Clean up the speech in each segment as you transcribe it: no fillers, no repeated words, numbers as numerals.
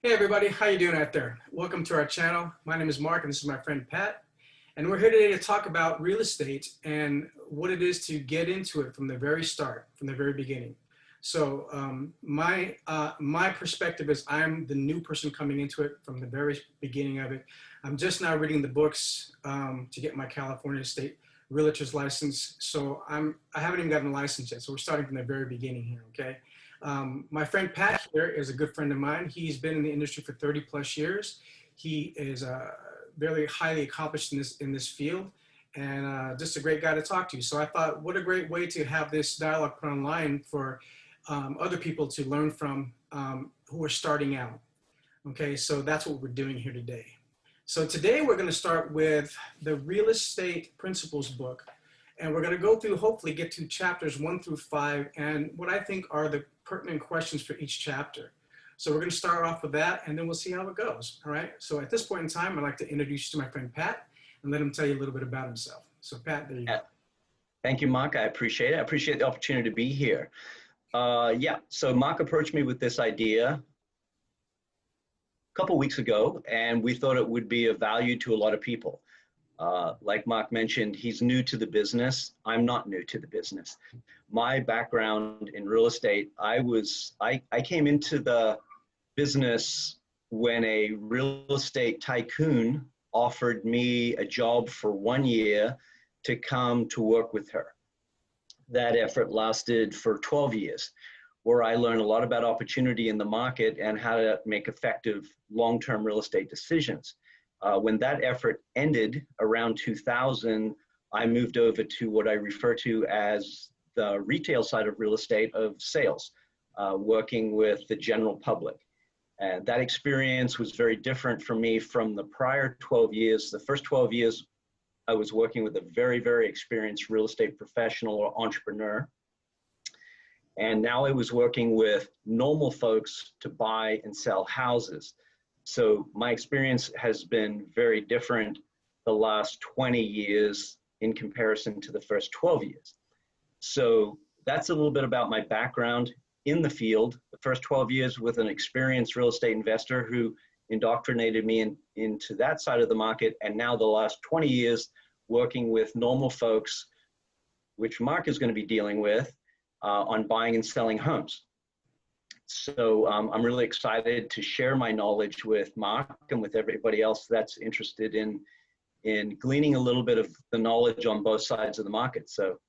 Hey everybody, how you doing out there? Welcome to our channel. My name is Mark and this is my friend Pat. And we're here today to talk about real estate and what it is to get into it from the very start, from the very beginning. So my perspective is I'm the new person coming into it from the very beginning of it. I'm just now reading the books to get my California state realtor's license. So I haven't even gotten a license yet. So we're starting from the very beginning here, okay? My friend Pat here is a good friend of mine. He's been in the industry for 30 plus years. He is very highly accomplished in this field and just a great guy to talk to. So I thought, what a great way to have this dialogue put online for other people to learn from who are starting out. Okay, so that's what we're doing here today. So today we're going to start with the Real Estate Principles book. And we're going to go through, hopefully get to chapters 1 through 5 and what I think are the pertinent questions for each chapter. So we're going to start off with that and then we'll see how it goes. All right. So at this point in time, I'd like to introduce you to my friend Pat and let him tell you a little bit about himself. So Pat, there you go. Thank you, Mark. I appreciate it. I appreciate the opportunity to be here. So Mark approached me with this idea a couple weeks ago, and we thought it would be of value to a lot of people. Like Mark mentioned, he's new to the business. I'm not new to the business. My background in real estate, I came into the business when a real estate tycoon offered me a job for 1 year to come to work with her. That effort lasted for 12 years, where I learned a lot about opportunity in the market and how to make effective long-term real estate decisions. When that effort ended around 2000, I moved over to what I refer to as the retail side of real estate of sales, working with the general public. And that experience was very different for me from the prior 12 years. The first 12 years, I was working with a very, very experienced real estate professional or entrepreneur. And now I was working with normal folks to buy and sell houses. So my experience has been very different the last 20 years in comparison to the first 12 years. So that's a little bit about my background in the field. The first 12 years with an experienced real estate investor who indoctrinated me into that side of the market. And now the last 20 years working with normal folks, which Mark is going to be dealing with on buying and selling homes. So I'm really excited to share my knowledge with Mark and with everybody else that's interested in gleaning a little bit of the knowledge on both sides of the market. So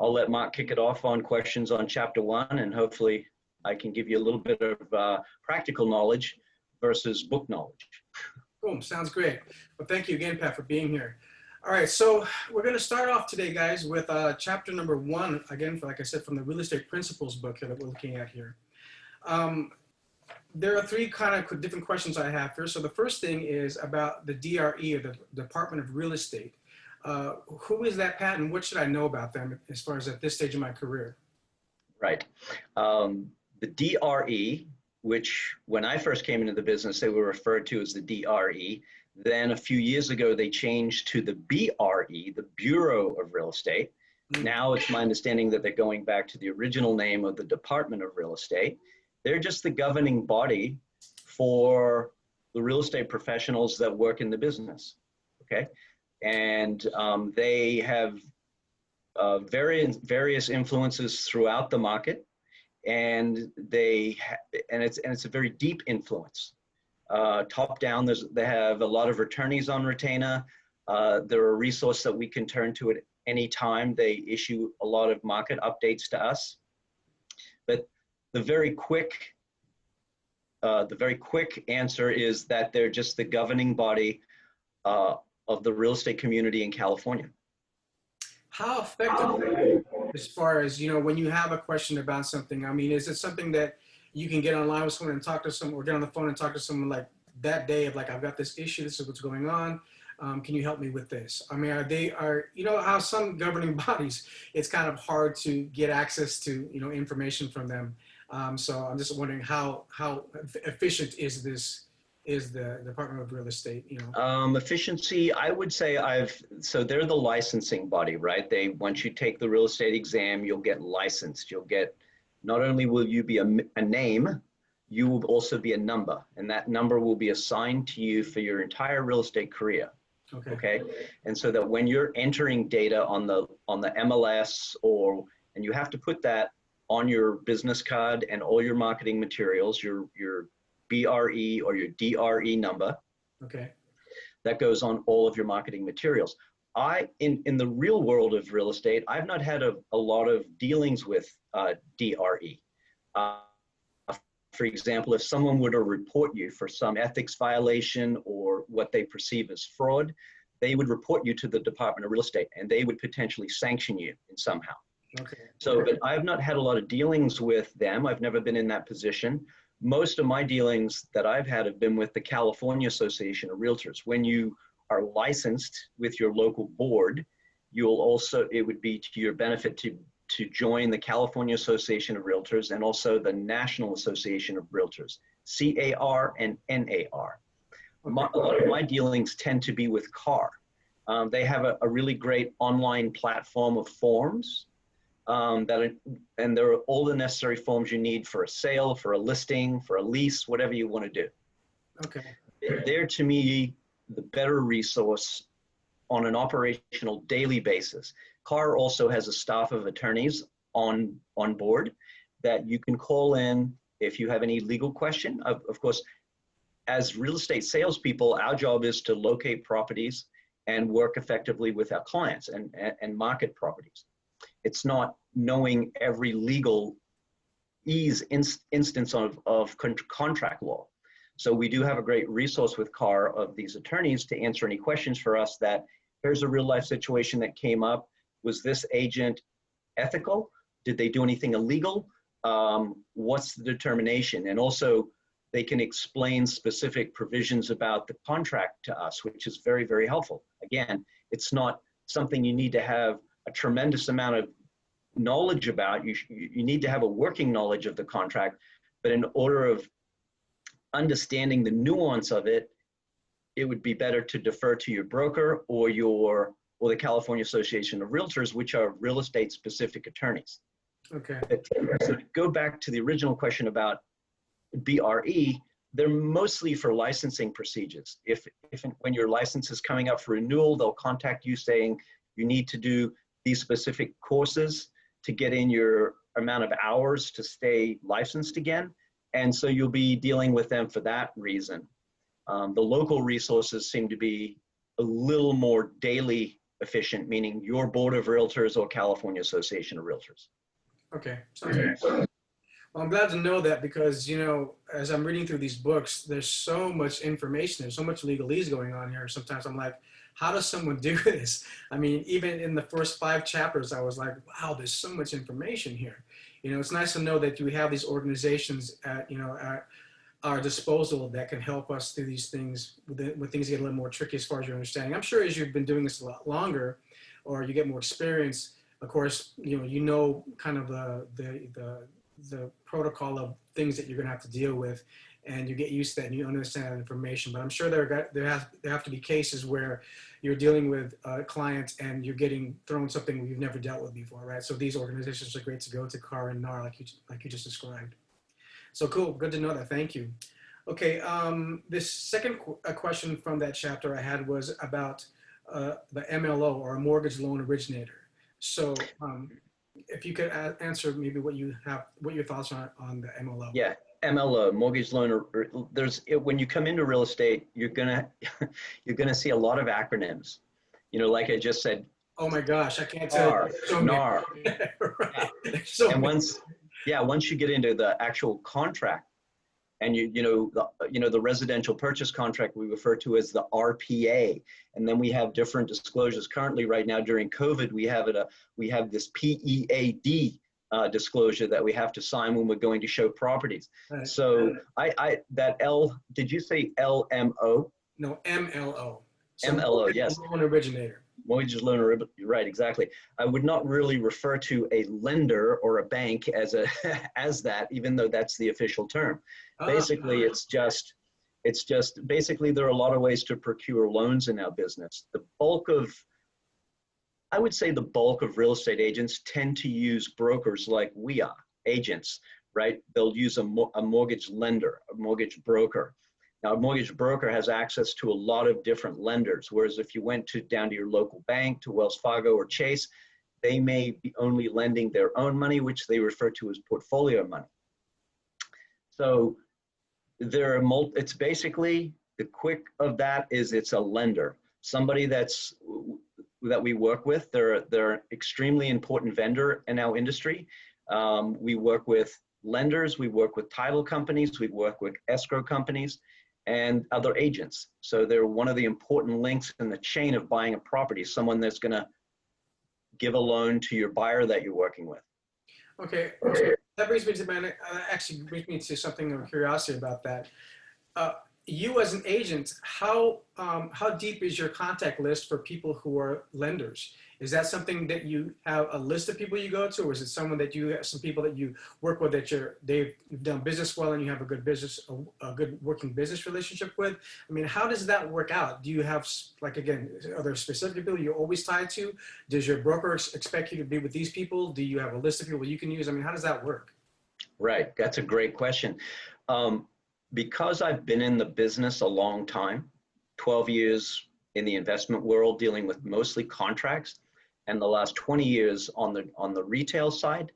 I'll let Mark kick it off on questions on chapter 1, and hopefully I can give you a little bit of practical knowledge versus book knowledge. Cool, sounds great. Well, thank you again, Pat, for being here. All right, so we're going to start off today, guys, with chapter number 1, again, like I said, from the Real Estate Principles book here that we're looking at here. There are 3 kind of different questions I have here. So the first thing is about the DRE, or the Department of Real Estate. Who is that, Pat, and what should I know about them as far as at this stage of my career? Right. The DRE, which when I first came into the business, they were referred to as the DRE. Then a few years ago, they changed to the BRE, the Bureau of Real Estate. Now it's my understanding that they're going back to the original name of the Department of Real Estate. They're just the governing body for the real estate professionals that work in the business, okay? And they have various influences throughout the market, and it's a very deep influence. Top down, they have a lot of attorneys on retainer. They're a resource that we can turn to at any time. They issue a lot of market updates to us. But the very quick answer is that they're just the governing body of the real estate community in California. How effective, as far as, when you have a question about something, I mean, is it something that you can get online with someone and talk to someone, or get on the phone and talk to someone like that day of like, I've got this issue, this is what's going on. Can you help me with this? I mean, you know how some governing bodies, it's kind of hard to get access to, information from them. So I'm just wondering how efficient is the Department of Real Estate, Efficiency, I would say so they're the licensing body, right? Once you take the real estate exam, you'll get licensed. You'll get, not only will you be a name, you will also be a number, and that number will be assigned to you for your entire real estate career. Okay. Okay. And so that when you're entering data on the MLS, and you have to put that on your business card and all your marketing materials, your BRE or your DRE number, Okay. that goes on all of your marketing materials. In the real world of real estate, I've not had a lot of dealings with DRE. For example, if someone were to report you for some ethics violation or what they perceive as fraud, they would report you to the Department of Real Estate, and they would potentially sanction you in somehow. Okay. So, but I've not had a lot of dealings with them. I've never been in that position. Most of my dealings that I've had have been with the California Association of Realtors. When you are licensed with your local board, it would be to your benefit to join the California Association of Realtors and also the National Association of Realtors, CAR and NAR. A lot of my dealings tend to be with CAR. They have a really great online platform of forms and there are all the necessary forms you need for a sale, for a listing, for a lease, whatever you want to do. Okay. They're, to me, the better resource on an operational daily basis. CAR also has a staff of attorneys on board that you can call in if you have any legal question. Of course, as real estate salespeople, our job is to locate properties and work effectively with our clients and market properties. It's not knowing every legal instance of contract law. So we do have a great resource with CAR of these attorneys to answer any questions for us that here's a real life situation that came up. Was this agent ethical? Did they do anything illegal? What's the determination? And also they can explain specific provisions about the contract to us, which is very, very helpful. Again, it's not something you need to have a tremendous amount of knowledge about. You need to have a working knowledge of the contract, but in order of understanding the nuance of it, it would be better to defer to your broker or the California Association of Realtors, which are real estate specific attorneys. Okay. So to go back to the original question about BRE, they're mostly for licensing procedures. When your license is coming up for renewal, they'll contact you saying you need to do these specific courses to get in your amount of hours to stay licensed again. And so you'll be dealing with them for that reason. The local resources seem to be a little more daily efficient, meaning your Board of Realtors or California Association of Realtors. Okay. Sounds good. Well, I'm glad to know that because, you know, as I'm reading through these books, there's so much information. There's so much legalese going on here. Sometimes I'm like, how does someone do this? I mean, even in the first 5 chapters, I was like, wow, there's so much information here. You know, it's nice to know that we have these organizations at our disposal that can help us through these things when things get a little more tricky as far as your understanding. I'm sure as you've been doing this a lot longer or you get more experience, of course, you know kind of the protocol of things that you're going to have to deal with, and you get used to that and you understand that information. But I'm sure there have to be cases where you're dealing with a client and you're getting thrown something you've never dealt with before, right? So these organizations are great to go to, CAR and NAR, like you just described. So cool, good to know that. Thank you. Okay, this second question from that chapter I had was about the MLO, or a mortgage loan originator. So if you could answer maybe what your thoughts are on the MLO. Yeah, MLO, mortgage loan. When you come into real estate, you're gonna see a lot of acronyms. You know, like I just said. Oh my gosh, I can't tell. NAR. Right. Yeah. And once you get into the actual contract, and the residential purchase contract we refer to as the RPA, and then we have different disclosures. Currently, right now during COVID, we have this PEAD disclosure that we have to sign when we're going to show properties. Right. So did you say LMO? No, MLO. So MLO, yes. Loan originator. Mortgage loan, right, exactly. I would not really refer to a lender or a bank as that, even though that's the official term. Basically, it's just basically there are a lot of ways to procure loans in our business. I would say the bulk of real estate agents tend to use brokers like we are, agents, right? They'll use a mortgage lender, a mortgage broker. Now, a mortgage broker has access to a lot of different lenders, whereas if you went down to your local bank, to Wells Fargo or Chase, they may be only lending their own money, which they refer to as portfolio money. So it's basically, the quick of that is it's a lender, somebody that we work with. They're an extremely important vendor in our industry. We work with lenders, we work with title companies, we work with escrow companies, and other agents. So they're one of the important links in the chain of buying a property, someone that's going to give a loan to your buyer that you're working with. Okay, so that brings me to actually brings me to something of curiosity about that. You as an agent, how deep is your contact list for people who are lenders? Is that something that you have a list of people you go to, or is it someone that you have some people that you work with that they've done business well and you have a good working business relationship with? I mean, how does that work out? Do you have, like, again, are there specific people you're always tied to? Does your broker expect you to be with these people? Do you have a list of people you can use? I mean, how does that work? Right, that's a great question. Because I've been in the business a long time, 12 years in the investment world, dealing with mostly contracts, and the last 20 years on the retail side,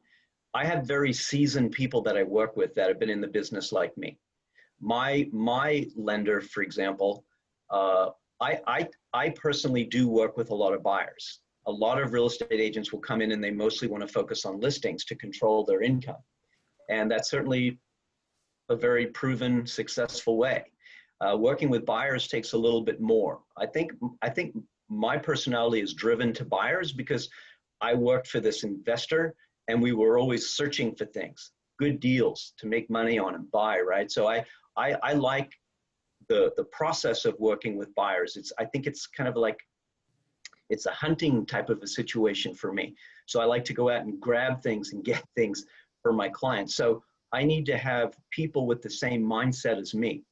I have very seasoned people that I work with that have been in the business like me. My lender, for example, I personally do work with a lot of buyers. A lot of real estate agents will come in and they mostly want to focus on listings to control their income. And that's certainly a very proven, successful way. Working with buyers takes a little bit more. I think my personality is driven to buyers because I worked for this investor and we were always searching for things, good deals to make money on and buy, right? So I like the process of working with buyers. I think it's kind of like, it's a hunting type of a situation for me. So I like to go out and grab things and get things for my clients. So I need to have people with the same mindset as me.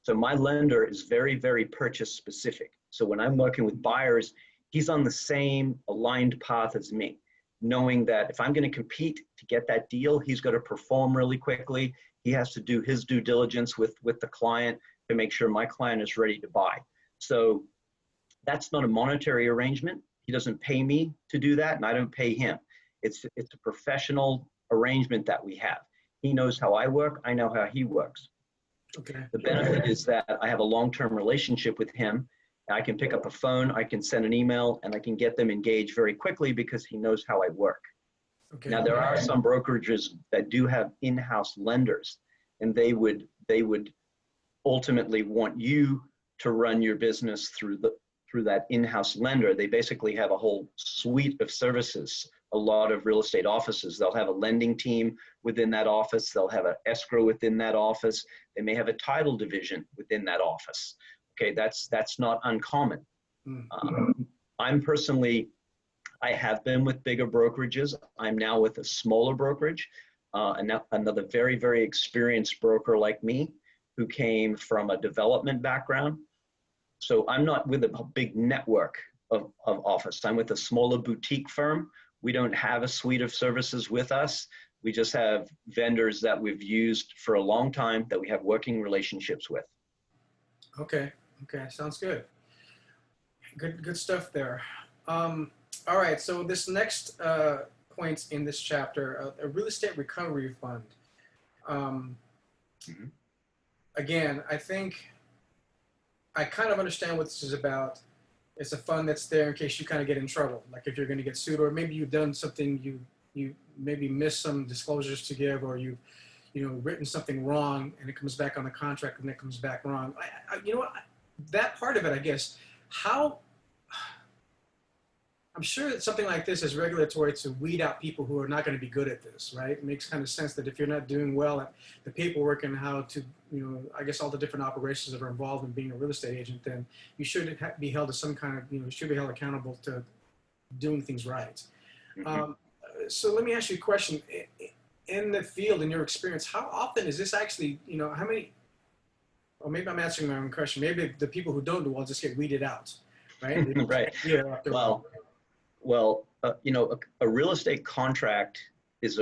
So my lender is very, very purchase specific. So when I'm working with buyers, he's on the same aligned path as me, knowing that if I'm going to compete to get that deal, he's got to perform really quickly. He has to do his due diligence with the client to make sure my client is ready to buy. So that's not a monetary arrangement. He doesn't pay me to do that, and I don't pay him. It's a professional arrangement that we have. He knows how I work. I know how he works. Okay. The benefit is that I have a long-term relationship with him. I can pick up a phone, I can send an email, and I can get them engaged very quickly because he knows how I work. Okay. Now, there are some brokerages that do have in-house lenders, and they would ultimately want you to run your business through that in-house lender. They basically have a whole suite of services. A lot of real estate offices, they'll have a lending team within that office. They'll have an escrow within that office. They may have a title division within that office. Okay, that's not uncommon. I'm personally, I have been with bigger brokerages. I'm now with a smaller brokerage, another very, very experienced broker like me who came from a development background. So I'm not with a big network of office. I'm with a smaller boutique firm. We don't have a suite of services with us. We just have vendors that we've used for a long time that we have working relationships with. Okay. Okay. Sounds good. Good stuff there. All right. So this next point in this chapter, a real estate recovery fund. Again, I think I kind of understand what this is about. It's a fund that's there in case you kind of get in trouble, like if you're going to get sued, or maybe you've done something, you maybe missed some disclosures to give, or you've written something wrong and it comes back on the contract and it comes back wrong. You know what, that part of it, I guess, I'm sure that something like this is regulatory to weed out people who are not going to be good at this, right? It makes kind of sense that if you're not doing well at the paperwork and how to, I guess all the different operations that are involved in being a real estate agent, then you should be held to some kind of, you should be held accountable to doing things right. So let me ask you a question. In the field, in your experience, how often is this actually, how many, or maybe I'm answering my own question, maybe the people who don't do well just get weeded out, right? Right. Yeah. Well, a real estate contract is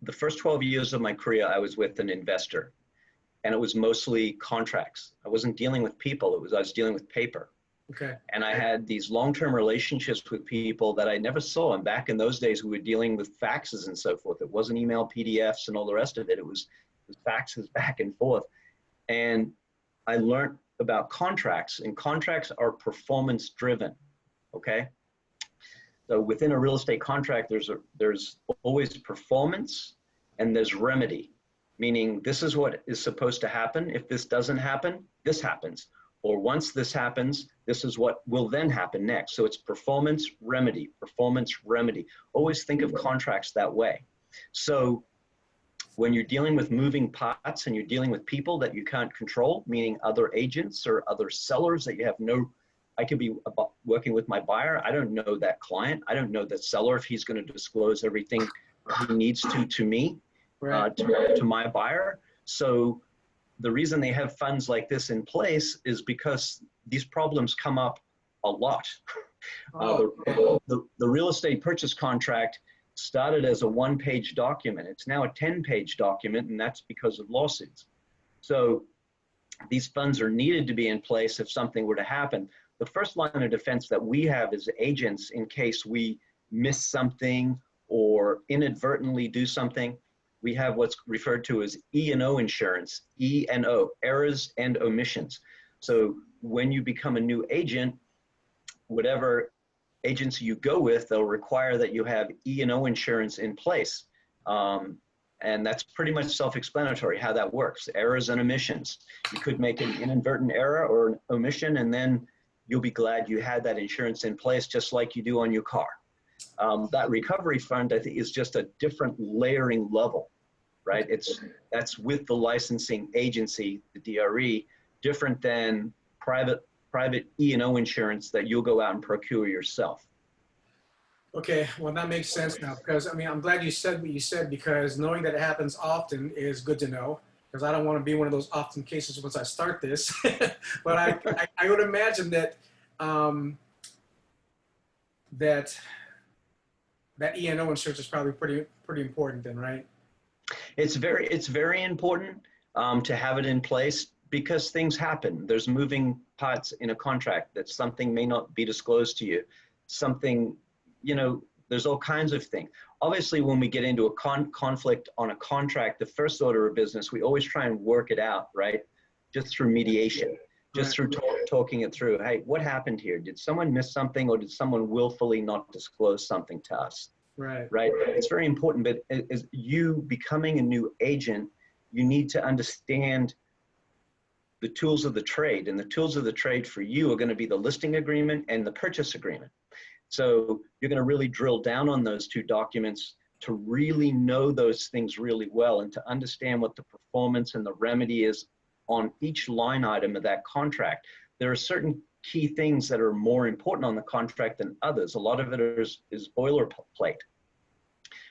the first 12 years of my career, I was with an investor, and it was mostly contracts. I wasn't dealing with people. I was dealing with paper. Okay. And I had these long-term relationships with people that I never saw. And back in those days, we were dealing with faxes and so forth. It wasn't email PDFs and all the rest of it. It was faxes back and forth. And I learned about contracts, and contracts are performance driven. Okay. So within a real estate contract, there's always performance and there's remedy, meaning this is what is supposed to happen. If this doesn't happen, this happens. Or once this happens, this is what will then happen next. So it's performance, remedy, performance, remedy. Always think of contracts that way. So when you're dealing with moving parts and you're dealing with people that you can't control, meaning other agents or other sellers that you have no, I could be working with my buyer. I don't know that client. I don't know that seller if he's going to disclose everything he needs to me, Right. to my buyer. So the reason they have funds like this in place is because these problems come up a lot. The real estate purchase contract started as a one-page document. It's now a 10-page document, and that's because of lawsuits. So these funds are needed to be in place if something were to happen. The first line of defense that we have as agents in case we miss something or inadvertently do something, we have what's referred to as E&O insurance, E&O, errors and omissions. So when you become a new agent, whatever agency you go with, they'll require that you have E&O insurance in place. And that's pretty much self-explanatory how that works, errors and omissions. You could make an inadvertent error or an omission, and then you'll be glad you had that insurance in place, just like you do on your car. That recovery fund, I think, is just a different layering level, right? That's with the licensing agency, the DRE, different than private E&O insurance that you'll go out and procure yourself. Okay, well, that makes sense now, because, I mean, I'm glad you said what you said, because knowing that it happens often is good to know, because I don't want to be one of those often cases once I start this. But I would imagine that that E&O insurance is probably pretty important then, right? It's very important to have it in place because things happen. There's moving parts in a contract that something may not be disclosed to you. Something, you know, there's all kinds of things. Obviously, when we get into a conflict on a contract, the first order of business, we always try and work it out, right? Just through mediation, just through talking it through. Hey, what happened here? Did someone miss something, or did someone willfully not disclose something to us? Right. Right. It's very important, but as you becoming a new agent, you need to understand the tools of the trade, and the tools of the trade for you are going to be the listing agreement and the purchase agreement. So you're going to really drill down on those two documents to really know those things really well and to understand what the performance and the remedy is on each line item of that contract. There are certain key things that are more important on the contract than others. A lot of it is boilerplate,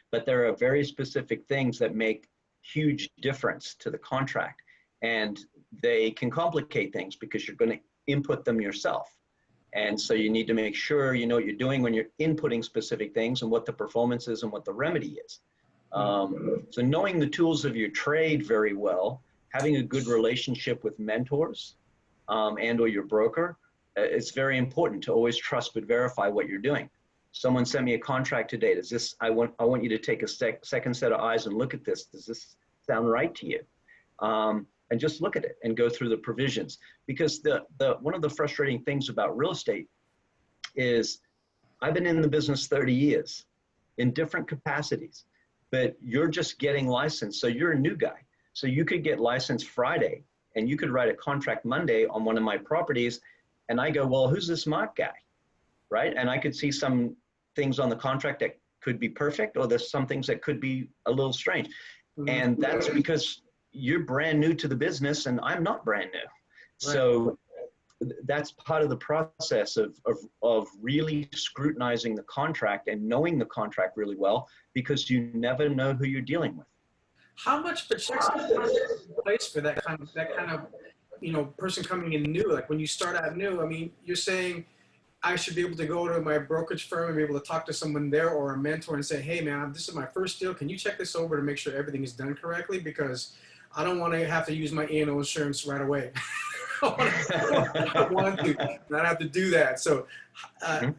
but there are very specific things that make huge difference to the contract, and they can complicate things because you're going to input them yourself. And so you need to make sure you know what you're doing when you're inputting specific things and what the performance is and what the remedy is. So knowing the tools of your trade very well, having a good relationship with mentors and or your broker, it's very important to always trust but verify what you're doing. Someone sent me a contract today. Does this, I want you to take a second set of eyes and look at this. Does this sound right to you? And just look at it and go through the provisions. Because one of the frustrating things about real estate is I've been in the business 30 years in different capacities, but you're just getting licensed. So you're a new guy. So you could get licensed Friday and you could write a contract Monday on one of my properties. And I go, well, who's this Mark guy? Right? And I could see some things on the contract that could be perfect, or there's some things that could be a little strange. And that's because you're brand new to the business and I'm not brand new. Right. So that's part of the process of really scrutinizing the contract and knowing the contract really well, because you never know who you're dealing with. How much of a checks in place for that kind of, you know, person coming in new? Like when you start out new, I mean, you're saying I should be able to go to my brokerage firm and be able to talk to someone there or a mentor and say, hey man, this is my first deal. Can you check this over to make sure everything is done correctly? Because I don't want to have to use my E&O insurance right away. I want to not have to do that. So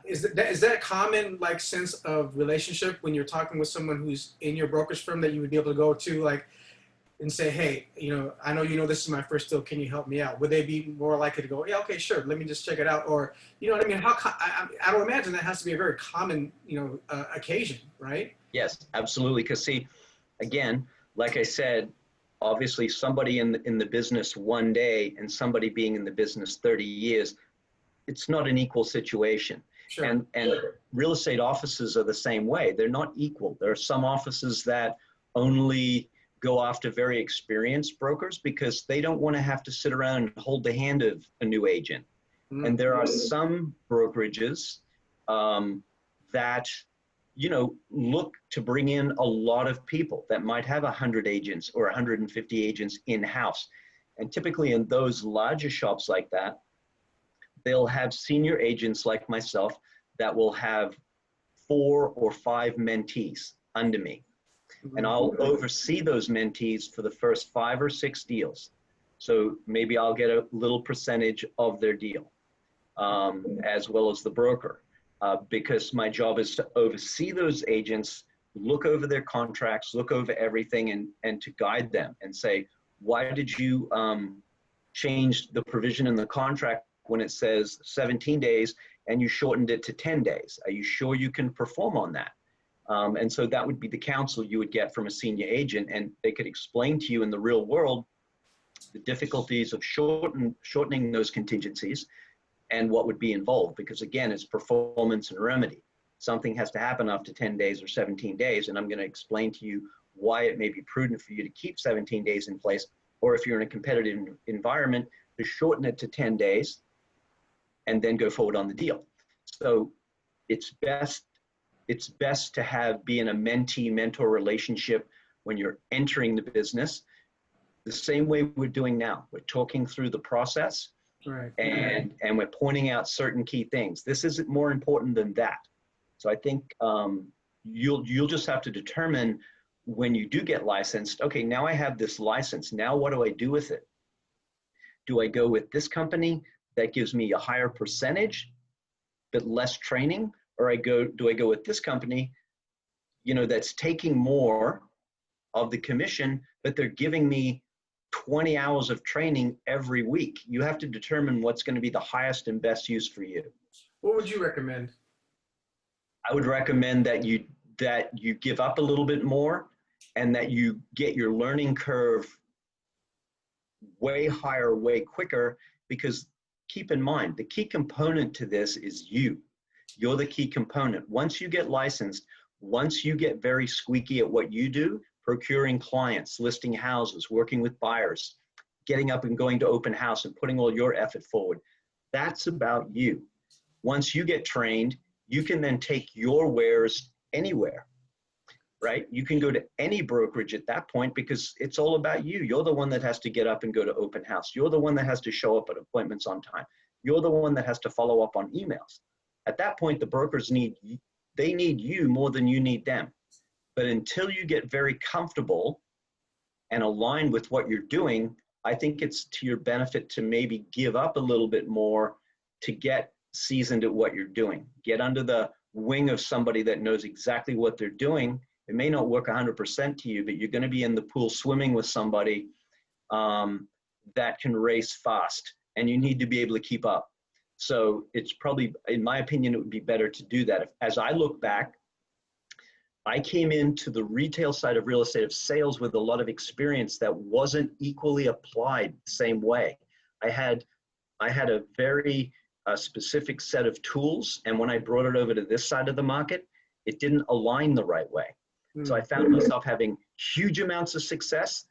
is that a common like sense of relationship when you're talking with someone who's in your brokerage firm that you would be able to go to like and say, hey, I know this is my first deal. Can you help me out? Would they be more likely to go, yeah, okay, sure. Let me just check it out. Or, you know what I mean? I don't imagine that has to be a very common, occasion, right? Yes, absolutely. Because see, again, like I said, obviously somebody in the business one day and somebody being in the business 30 years, it's not an equal situation. Sure. And real estate offices are the same way. They're not equal. There are some offices that only go after very experienced brokers because they don't want to have to sit around and hold the hand of a new agent. Mm-hmm. And there are some brokerages that, look to bring in a lot of people that might have 100 agents or 150 agents in-house. And typically in those larger shops like that, they'll have senior agents like myself that will have 4 or 5 mentees under me. And I'll oversee those mentees for the first 5 or 6 deals. So maybe I'll get a little percentage of their deal, as well as the broker, because my job is to oversee those agents, look over their contracts, look over everything, and to guide them and say, why did you change the provision in the contract when it says 17 days and you shortened it to 10 days? Are you sure you can perform on that? And so that would be the counsel you would get from a senior agent, and they could explain to you in the real world the difficulties of shortening those contingencies and what would be involved, because again, it's performance and remedy. Something has to happen after 10 days or 17 days, and I'm going to explain to you why it may be prudent for you to keep 17 days in place, or if you're in a competitive environment, to shorten it to 10 days and then go forward on the deal. So it's best to be in a mentee-mentor relationship when you're entering the business, the same way we're doing now. We're talking through the process, right, and we're pointing out certain key things. This isn't more important than that. So I think you'll just have to determine when you do get licensed, okay, now I have this license. Now what do I do with it? Do I go with this company that gives me a higher percentage but less training? Or do I go with this company, that's taking more of the commission, but they're giving me 20 hours of training every week? You have to determine what's going to be the highest and best use for you. What would you recommend? I would recommend that you give up a little bit more and that you get your learning curve way higher, way quicker, because keep in mind, the key component to this is you. You're the key component. Once you get licensed, once you get very squeaky at what you do, procuring clients, listing houses, working with buyers, getting up and going to open house and putting all your effort forward, that's about you. Once you get trained, you can then take your wares anywhere, right? You can go to any brokerage at that point because it's all about you. You're the one that has to get up and go to open house. You're the one that has to show up at appointments on time. You're the one that has to follow up on emails. At that point, the brokers need you more than you need them. But until you get very comfortable and aligned with what you're doing, I think it's to your benefit to maybe give up a little bit more to get seasoned at what you're doing. Get under the wing of somebody that knows exactly what they're doing. It may not work 100% to you, but you're going to be in the pool swimming with somebody that can race fast, and you need to be able to keep up. So it's probably, in my opinion, it would be better to do that. As I look back, I came into the retail side of real estate of sales with a lot of experience that wasn't equally applied the same way. I had a very specific set of tools, and when I brought it over to this side of the market, it didn't align the right way. So I found myself having huge amounts of success,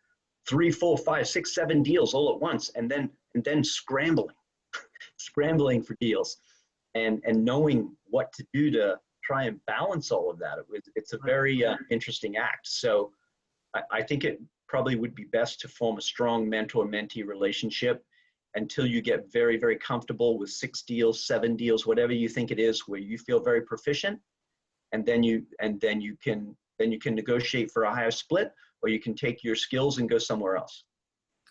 3, 4, 5, 6, 7 deals all at once, and then scrambling for deals and knowing what to do to try and balance all of that. It's a very interesting act. So I think it probably would be best to form a strong mentor-mentee relationship until you get very, very comfortable with 6 deals, 7 deals, whatever you think it is, where you feel very proficient. And then you can negotiate for a higher split, or you can take your skills and go somewhere else.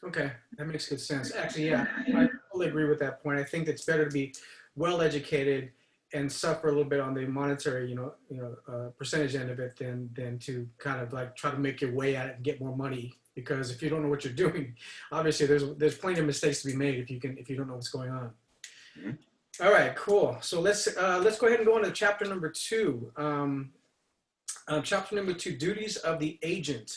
Okay, that makes good sense. Actually, yeah, I totally agree with that point. I think it's better to be well educated and suffer a little bit on the monetary, percentage end of it than to kind of like try to make your way at it and get more money. Because if you don't know what you're doing, obviously there's plenty of mistakes to be made if you don't know what's going on. Mm-hmm. All right, cool. So let's go ahead and go on to chapter number 2. Chapter number 2, duties of the agent.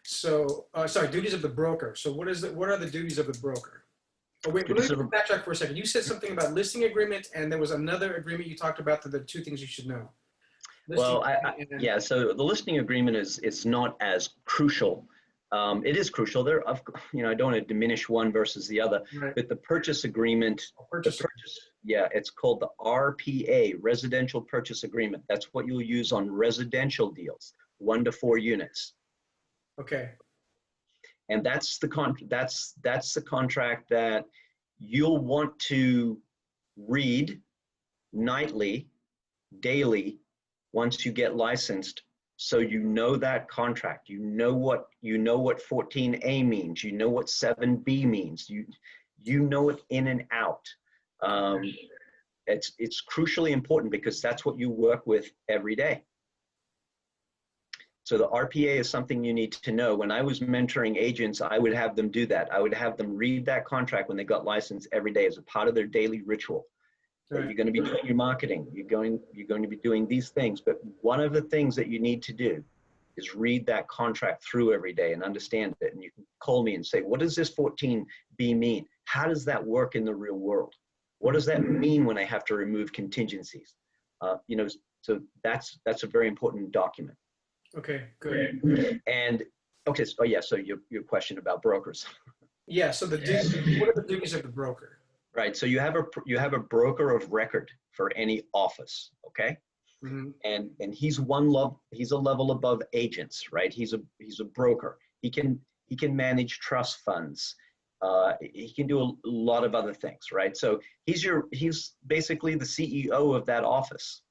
So, duties of the broker. So what are the duties of the broker? Oh, wait, let me backtrack for a second. You said something about listing agreement, and there was another agreement you talked about, the 2 things you should know. Well, yeah, so the listing agreement is not as crucial. It is crucial. I don't want to diminish one versus the other, right. But the purchase agreement, it's called the RPA, Residential Purchase Agreement. That's what you'll use on residential deals, 1 to 4 units. Okay. And that's the contract that you'll want to read nightly, daily, once you get licensed. So you know that contract. You know what 14A means. You know what 7B means. You know it in and out. It's crucially important because that's what you work with every day. So the RPA is something you need to know. When I was mentoring agents, I would have them do that. I would have them read that contract when they got licensed every day as a part of their daily ritual. Right. You're going to be doing your marketing. You're going to be doing these things. But one of the things that you need to do is read that contract through every day and understand it. And you can call me and say, what does this 14B mean? How does that work in the real world? What does that mean when I have to remove contingencies? So that's a very important document. Okay, good. And okay, so your question about brokers. Yeah. So what are the duties of the broker? Right. So you have a broker of record for any office. Okay. Mm-hmm. And he's a level above agents, right? He's a broker. He can manage trust funds. He can do a lot of other things, right? So he's basically the CEO of that office.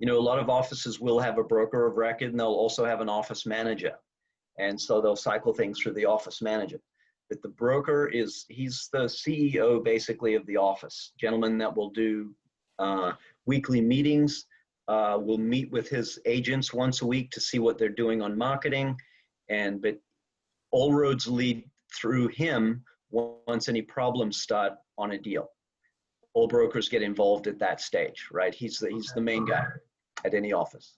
A lot of offices will have a broker of record, and they'll also have an office manager. And so they'll cycle things through the office manager. But the broker he's the CEO basically of the office. Gentleman that will do weekly meetings, will meet with his agents once a week to see what they're doing on marketing. But all roads lead through him once any problems start on a deal. All brokers get involved at that stage, right? He's the main guy at any office.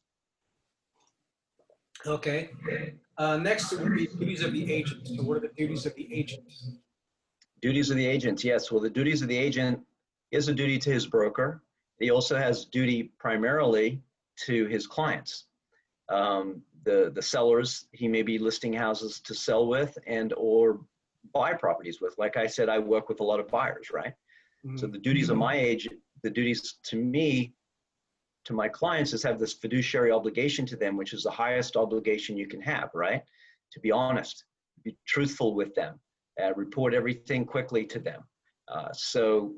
Okay. Next would be duties of the agent. So what are the duties of the agent? Duties of the agent, yes. Well, the duties of the agent is a duty to his broker. He also has duty primarily to his clients. The sellers he may be listing houses to sell with and or buy properties with. Like I said, I work with a lot of buyers, right? Mm-hmm. So the duties of my agent, the duties to me, to my clients, is have this fiduciary obligation to them, which is the highest obligation you can have, right? To be honest, be truthful with them, report everything quickly to them. So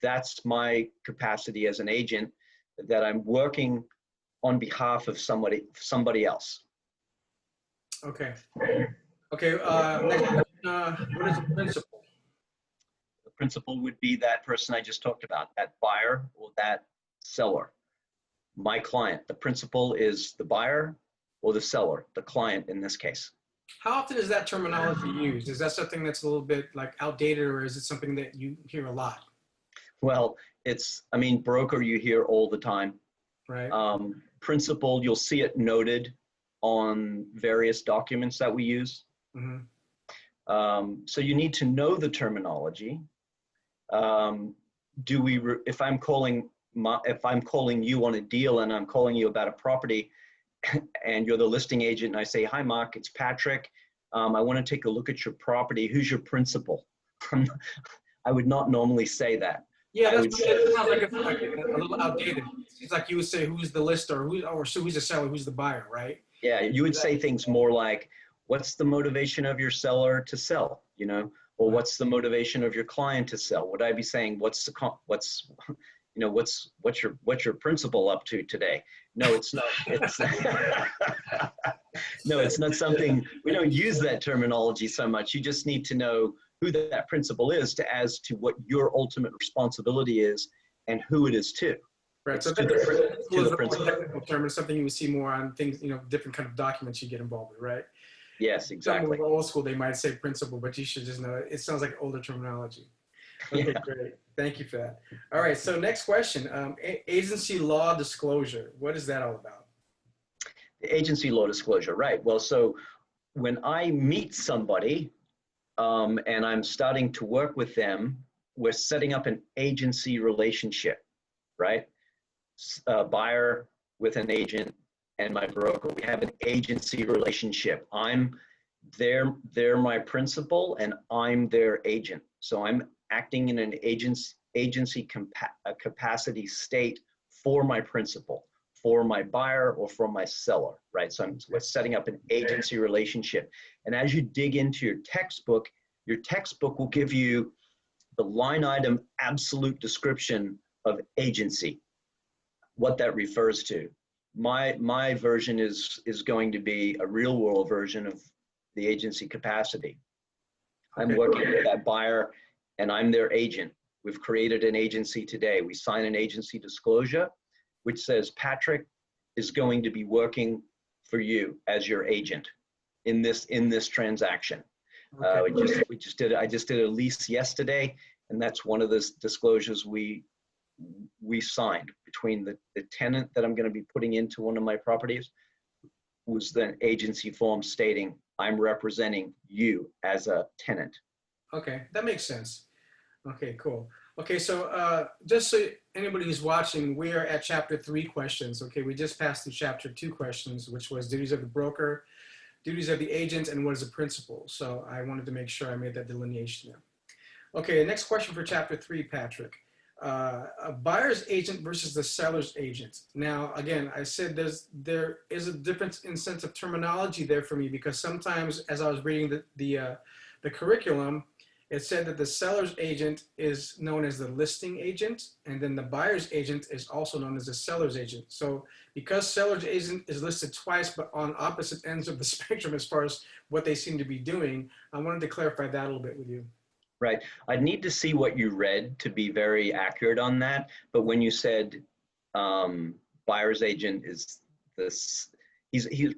that's my capacity as an agent, that I'm working on behalf of somebody else. Okay. Okay. Next, what is the principal? The principal would be that person I just talked about, that buyer or that seller. My client. The principal is the buyer or the seller, the client in this case. How often is that terminology used? Is that something that's a little bit like outdated, or is it something that you hear a lot? Well, broker you hear all the time. Right. Principal, you'll see it noted on various documents that we use. Mm-hmm. So you need to know the terminology. If I'm calling you on a deal and I'm calling you about a property and you're the listing agent and I say, hi, Mark, it's Patrick. I want to take a look at your property. Who's your principal? I would not normally say that. Yeah, it sounds like a little outdated. It's like you would say, who's the lister, who's the seller, who's the buyer, right? Yeah, you would say things more like, what's the motivation of your seller to sell? Or what's the motivation of your client to sell? Would I be saying, what's your principal up to today? No, it's not. It's no, it's not something, we don't use that terminology so much. You just need to know who that principal is as to what your ultimate responsibility is and who it is to. Right. It's So to the principal. technical term is something you would see more on things, different kind of documents you get involved with, right? Yes, exactly. Some old school, they might say principal, but you should just know it sounds like older terminology. Okay, Yeah. great. Thank you for that. All right. So next question, agency law disclosure. What is that all about? The agency law disclosure, right. Well, so when I meet somebody and I'm starting to work with them, we're setting up an agency relationship, right? A buyer with an agent and my broker. We have an agency relationship. They're my principal and I'm their agent. So I'm acting in an agency capacity state for my principal, for my buyer, or for my seller, right? So we're setting up an agency relationship. And as you dig into your textbook will give you the line item absolute description of agency, what that refers to. My version is going to be a real world version of the agency capacity. I'm working with that buyer and I'm their agent. We've created an agency today. We sign an agency disclosure, which says Patrick is going to be working for you as your agent in this transaction. I just did a lease yesterday, and that's one of the disclosures we signed between the tenant that I'm going to be putting into one of my properties was the agency form stating I'm representing you as a tenant. Okay, that makes sense. Okay, cool. Okay, so just so anybody who's watching, we are at chapter 3 questions. Okay, we just passed through chapter 2 questions, which was duties of the broker, duties of the agent, and what is the principal. So I wanted to make sure I made that delineation there. Okay, next question for chapter 3, Patrick. A buyer's agent versus the seller's agent. Now, again, I said there is a difference in sense of terminology there for me, because sometimes as I was reading the curriculum, it said that the seller's agent is known as the listing agent, and then the buyer's agent is also known as the seller's agent. So because seller's agent is listed twice, but on opposite ends of the spectrum as far as what they seem to be doing, I wanted to clarify that a little bit with you. Right. I'd need to see what you read to be very accurate on that. But when you said buyer's agent is this,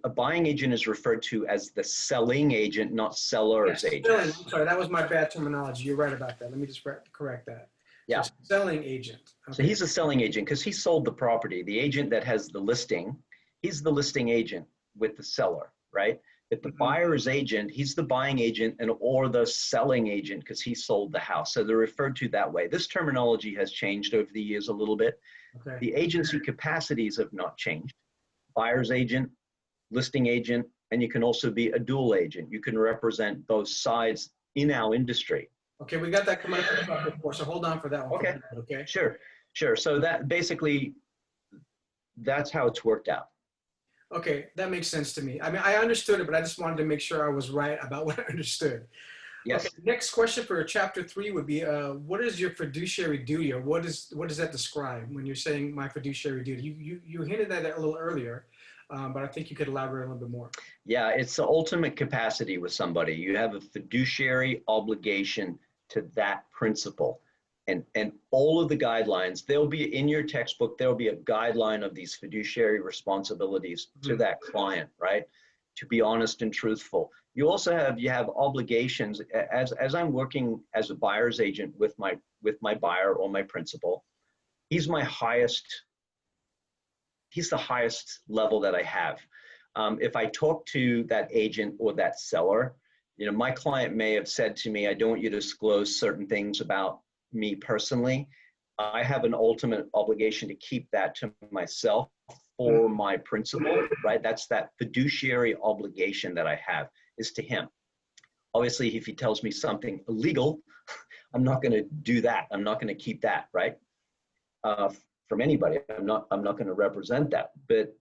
a buying agent is referred to as the selling agent, not seller's agent. Selling, I'm sorry, that was my bad terminology. You're right about that. Let me just correct that. Yeah. So selling agent. Okay. So he's a selling agent because he sold the property. The agent that has the listing, he's the listing agent with the seller, right? But the buyer's agent, he's the buying agent or the selling agent because he sold the house. So they're referred to that way. This terminology has changed over the years a little bit. Okay. The agency capacities have not changed. Buyer's agent, listing agent, and you can also be a dual agent. You can represent both sides in our industry. Okay, we got that coming up before, so hold on for that one. Okay. Okay. Sure. So that basically, that's how it's worked out. Okay, that makes sense to me. I mean, I understood it, but I just wanted to make sure I was right about what I understood. Yes. Okay, next question for chapter 3 would be, what is your fiduciary duty, or what does that describe when you're saying my fiduciary duty? You hinted at it a little earlier, but I think you could elaborate a little bit more. Yeah, it's the ultimate capacity with somebody. You have a fiduciary obligation to that principle. And all of the guidelines, they'll be in your textbook, there'll be a guideline of these fiduciary responsibilities to that client, right? To be honest and truthful. You also have obligations as I'm working as a buyer's agent with my buyer or my principal. He's the highest level that I have. If I talk to that agent or that seller, my client may have said to me, I don't want you to disclose certain things about me personally. I have an ultimate obligation to keep that to myself for my principal, right? That's that fiduciary obligation that I have is to him. Obviously, if he tells me something illegal, I'm not going to do that. I'm not going to keep that, right? From anybody, I'm not going to represent that. But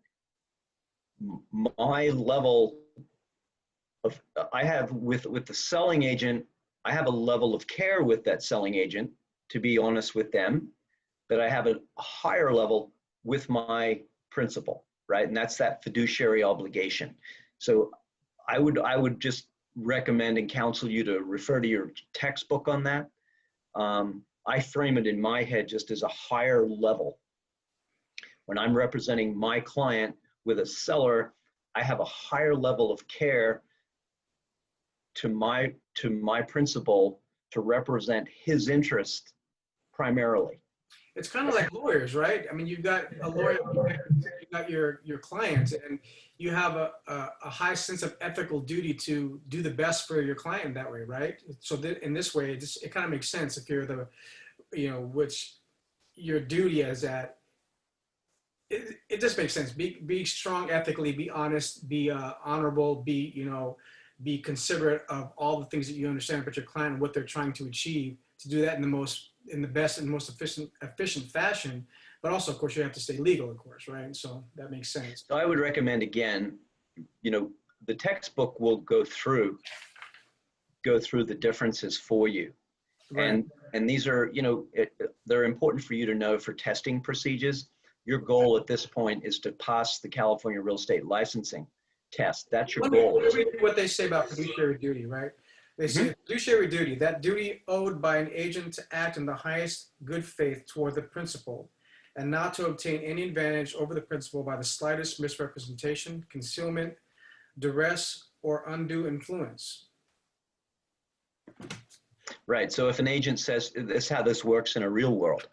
my level of, I have with the selling agent, I have a level of care with that selling agent, to be honest with them, that I have a higher level with my principal, right? And that's that fiduciary obligation. So I would just recommend and counsel you to refer to your textbook on that. I frame it in my head just as a higher level. When I'm representing my client with a seller, I have a higher level of care to my principal to represent his interest primarily. It's kind of like lawyers, right? I mean, you've got a lawyer, you've got your clients, and you have a high sense of ethical duty to do the best for your client that way, right? So in this way, it kind of makes sense if you're the, which your duty is at. It just makes sense. Be strong ethically, be honest, be honorable, be considerate of all the things that you understand about your client and what they're trying to achieve, to do that in the best and most efficient fashion. But also, of course, you have to stay legal, of course, right? So that makes sense. So I would recommend, again, the textbook will go through the differences for you. Right. And these are, they're important for you to know for testing procedures. Your goal at this point is to pass the California real estate licensing test. That's your goal. Let me read what they say about fiduciary duty, right? They say fiduciary duty, that duty owed by an agent to act in the highest good faith toward the principal and not to obtain any advantage over the principal by the slightest misrepresentation, concealment, duress, or undue influence. Right. So if an agent says, this is how this works in a real world.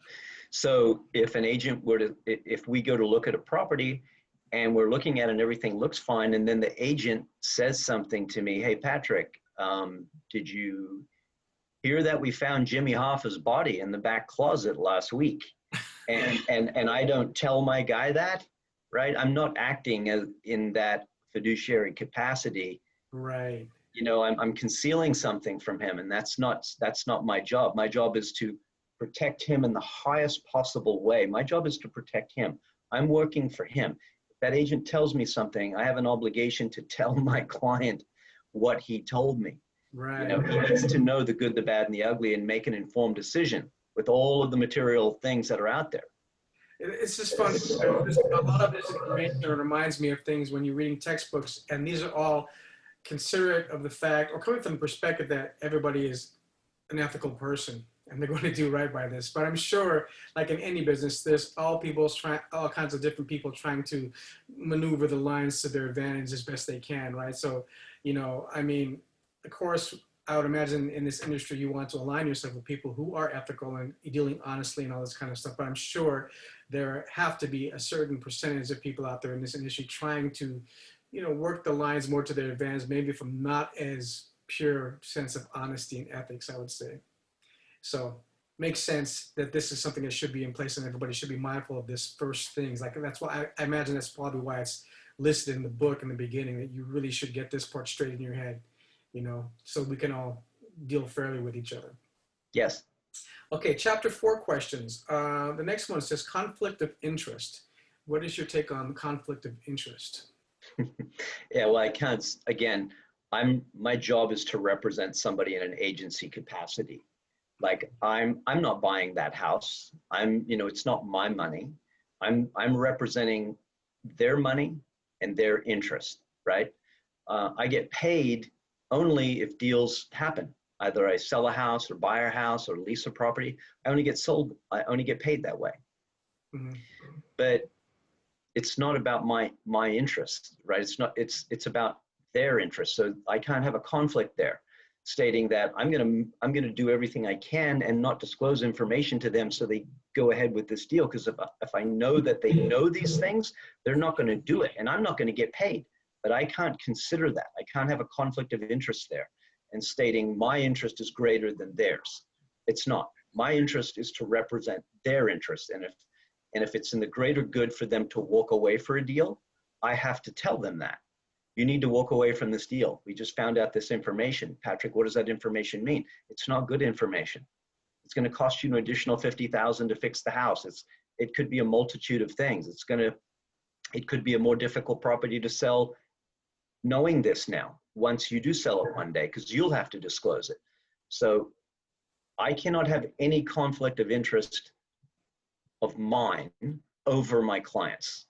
So if an agent if we go to look at a property and we're looking at it and everything looks fine, and then the agent says something to me, hey, Patrick, did you hear that we found Jimmy Hoffa's body in the back closet last week? And I don't tell my guy that, right? I'm not acting in that fiduciary capacity. Right. I'm concealing something from him, and that's not my job. My job is to protect him in the highest possible way. My job is to protect him. I'm working for him. If that agent tells me something, I have an obligation to tell my client what he told me. Right. He needs to know the good, the bad, and the ugly and make an informed decision with all of the material things that are out there. It's just fun. A lot of this information reminds me of things when you're reading textbooks, and these are all considerate of the fact, or coming from the perspective that everybody is an ethical person and they're going to do right by this. But I'm sure, like in any business, there's all kinds of different people trying to maneuver the lines to their advantage as best they can, right? So, I mean, of course, I would imagine in this industry, you want to align yourself with people who are ethical and dealing honestly and all this kind of stuff. But I'm sure there have to be a certain percentage of people out there in this industry trying to, work the lines more to their advantage, maybe from not as pure sense of honesty and ethics, I would say. So makes sense that this is something that should be in place and everybody should be mindful of this first things. Like that's why I imagine that's probably why it's listed in the book in the beginning, that you really should get this part straight in your head, so we can all deal fairly with each other. Yes. Okay, chapter 4 questions. The next one says conflict of interest. What is your take on conflict of interest? Yeah, well, I can't, again, my job is to represent somebody in an agency capacity. Like I'm not buying that house. It's not my money. I'm representing their money and their interest, right? I get paid only if deals happen. Either I sell a house or buy a house or lease a property. I only get paid that way. Mm-hmm. But it's not about my interest, right? It's about their interest. So I can't have a conflict there, stating that I'm gonna do everything I can and not disclose information to them so they go ahead with this deal. Because if I know that they know these things, they're not gonna do it, and I'm not gonna get paid. But I can't consider that. I can't have a conflict of interest there and stating my interest is greater than theirs. It's not. My interest is to represent their interest. And if it's in the greater good for them to walk away for a deal, I have to tell them that. You need to walk away from this deal. We just found out this information. Patrick, what does that information mean? It's not good information. It's going to cost you an additional $50,000 to fix the house. It could be a multitude of things. It could be a more difficult property to sell knowing this now, once you do sell it one day, because you'll have to disclose it. So I cannot have any conflict of interest of mine over my clients.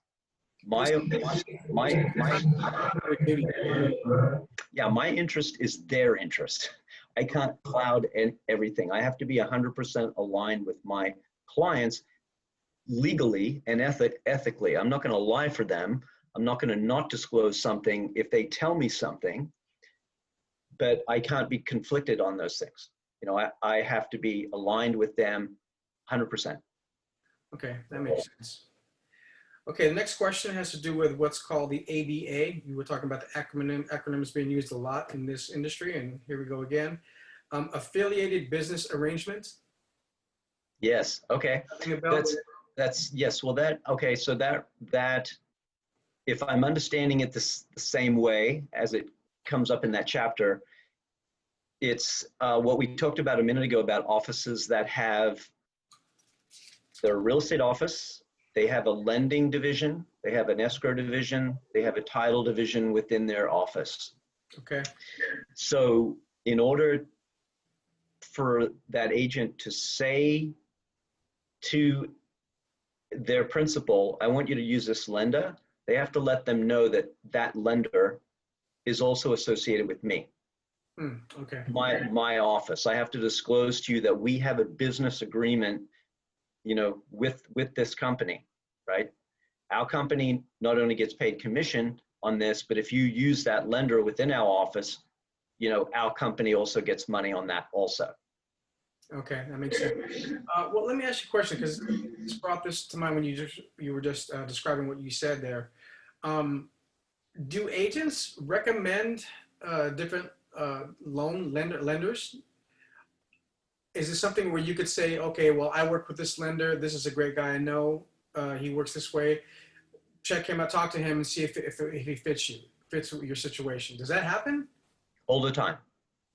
My interest is their interest. I can't cloud everything. I have to be 100% aligned with my clients legally and ethically. I'm not going to lie for them. I'm not going to not disclose something if they tell me something, but I can't be conflicted on those things. You know, I have to be aligned with them 100%. Okay, that makes sense. Okay, the next question has to do with what's called the ABA. You were talking about the acronyms being used a lot in this industry, and here we go again. Affiliated business arrangement. Yes. Okay. That's yes. Well, okay. So that if I'm understanding it the same way as it comes up in that chapter, it's what we talked about a minute ago about offices that have their real estate office. They have a lending division, they have an escrow division, they have a title division within their office. Okay. So in order for that agent to say to their principal, I want you to use this lender, they have to let them know that that lender is also associated with me. Okay. My office. I have to disclose to you that we have a business agreement, you know, with this company, right? Our company not only gets paid commission on this, but if you use that lender within our office, you know, our company also gets money on that also. Okay, that makes sense. Well, let me ask you a question, because this brought this to mind when you were just describing what you said there. Do agents recommend different lenders? Is it something where you could say, okay, well, I work with this lender. This is a great guy I know. He works this way. Check him out, talk to him, and see if he fits your situation. Does that happen? All the time.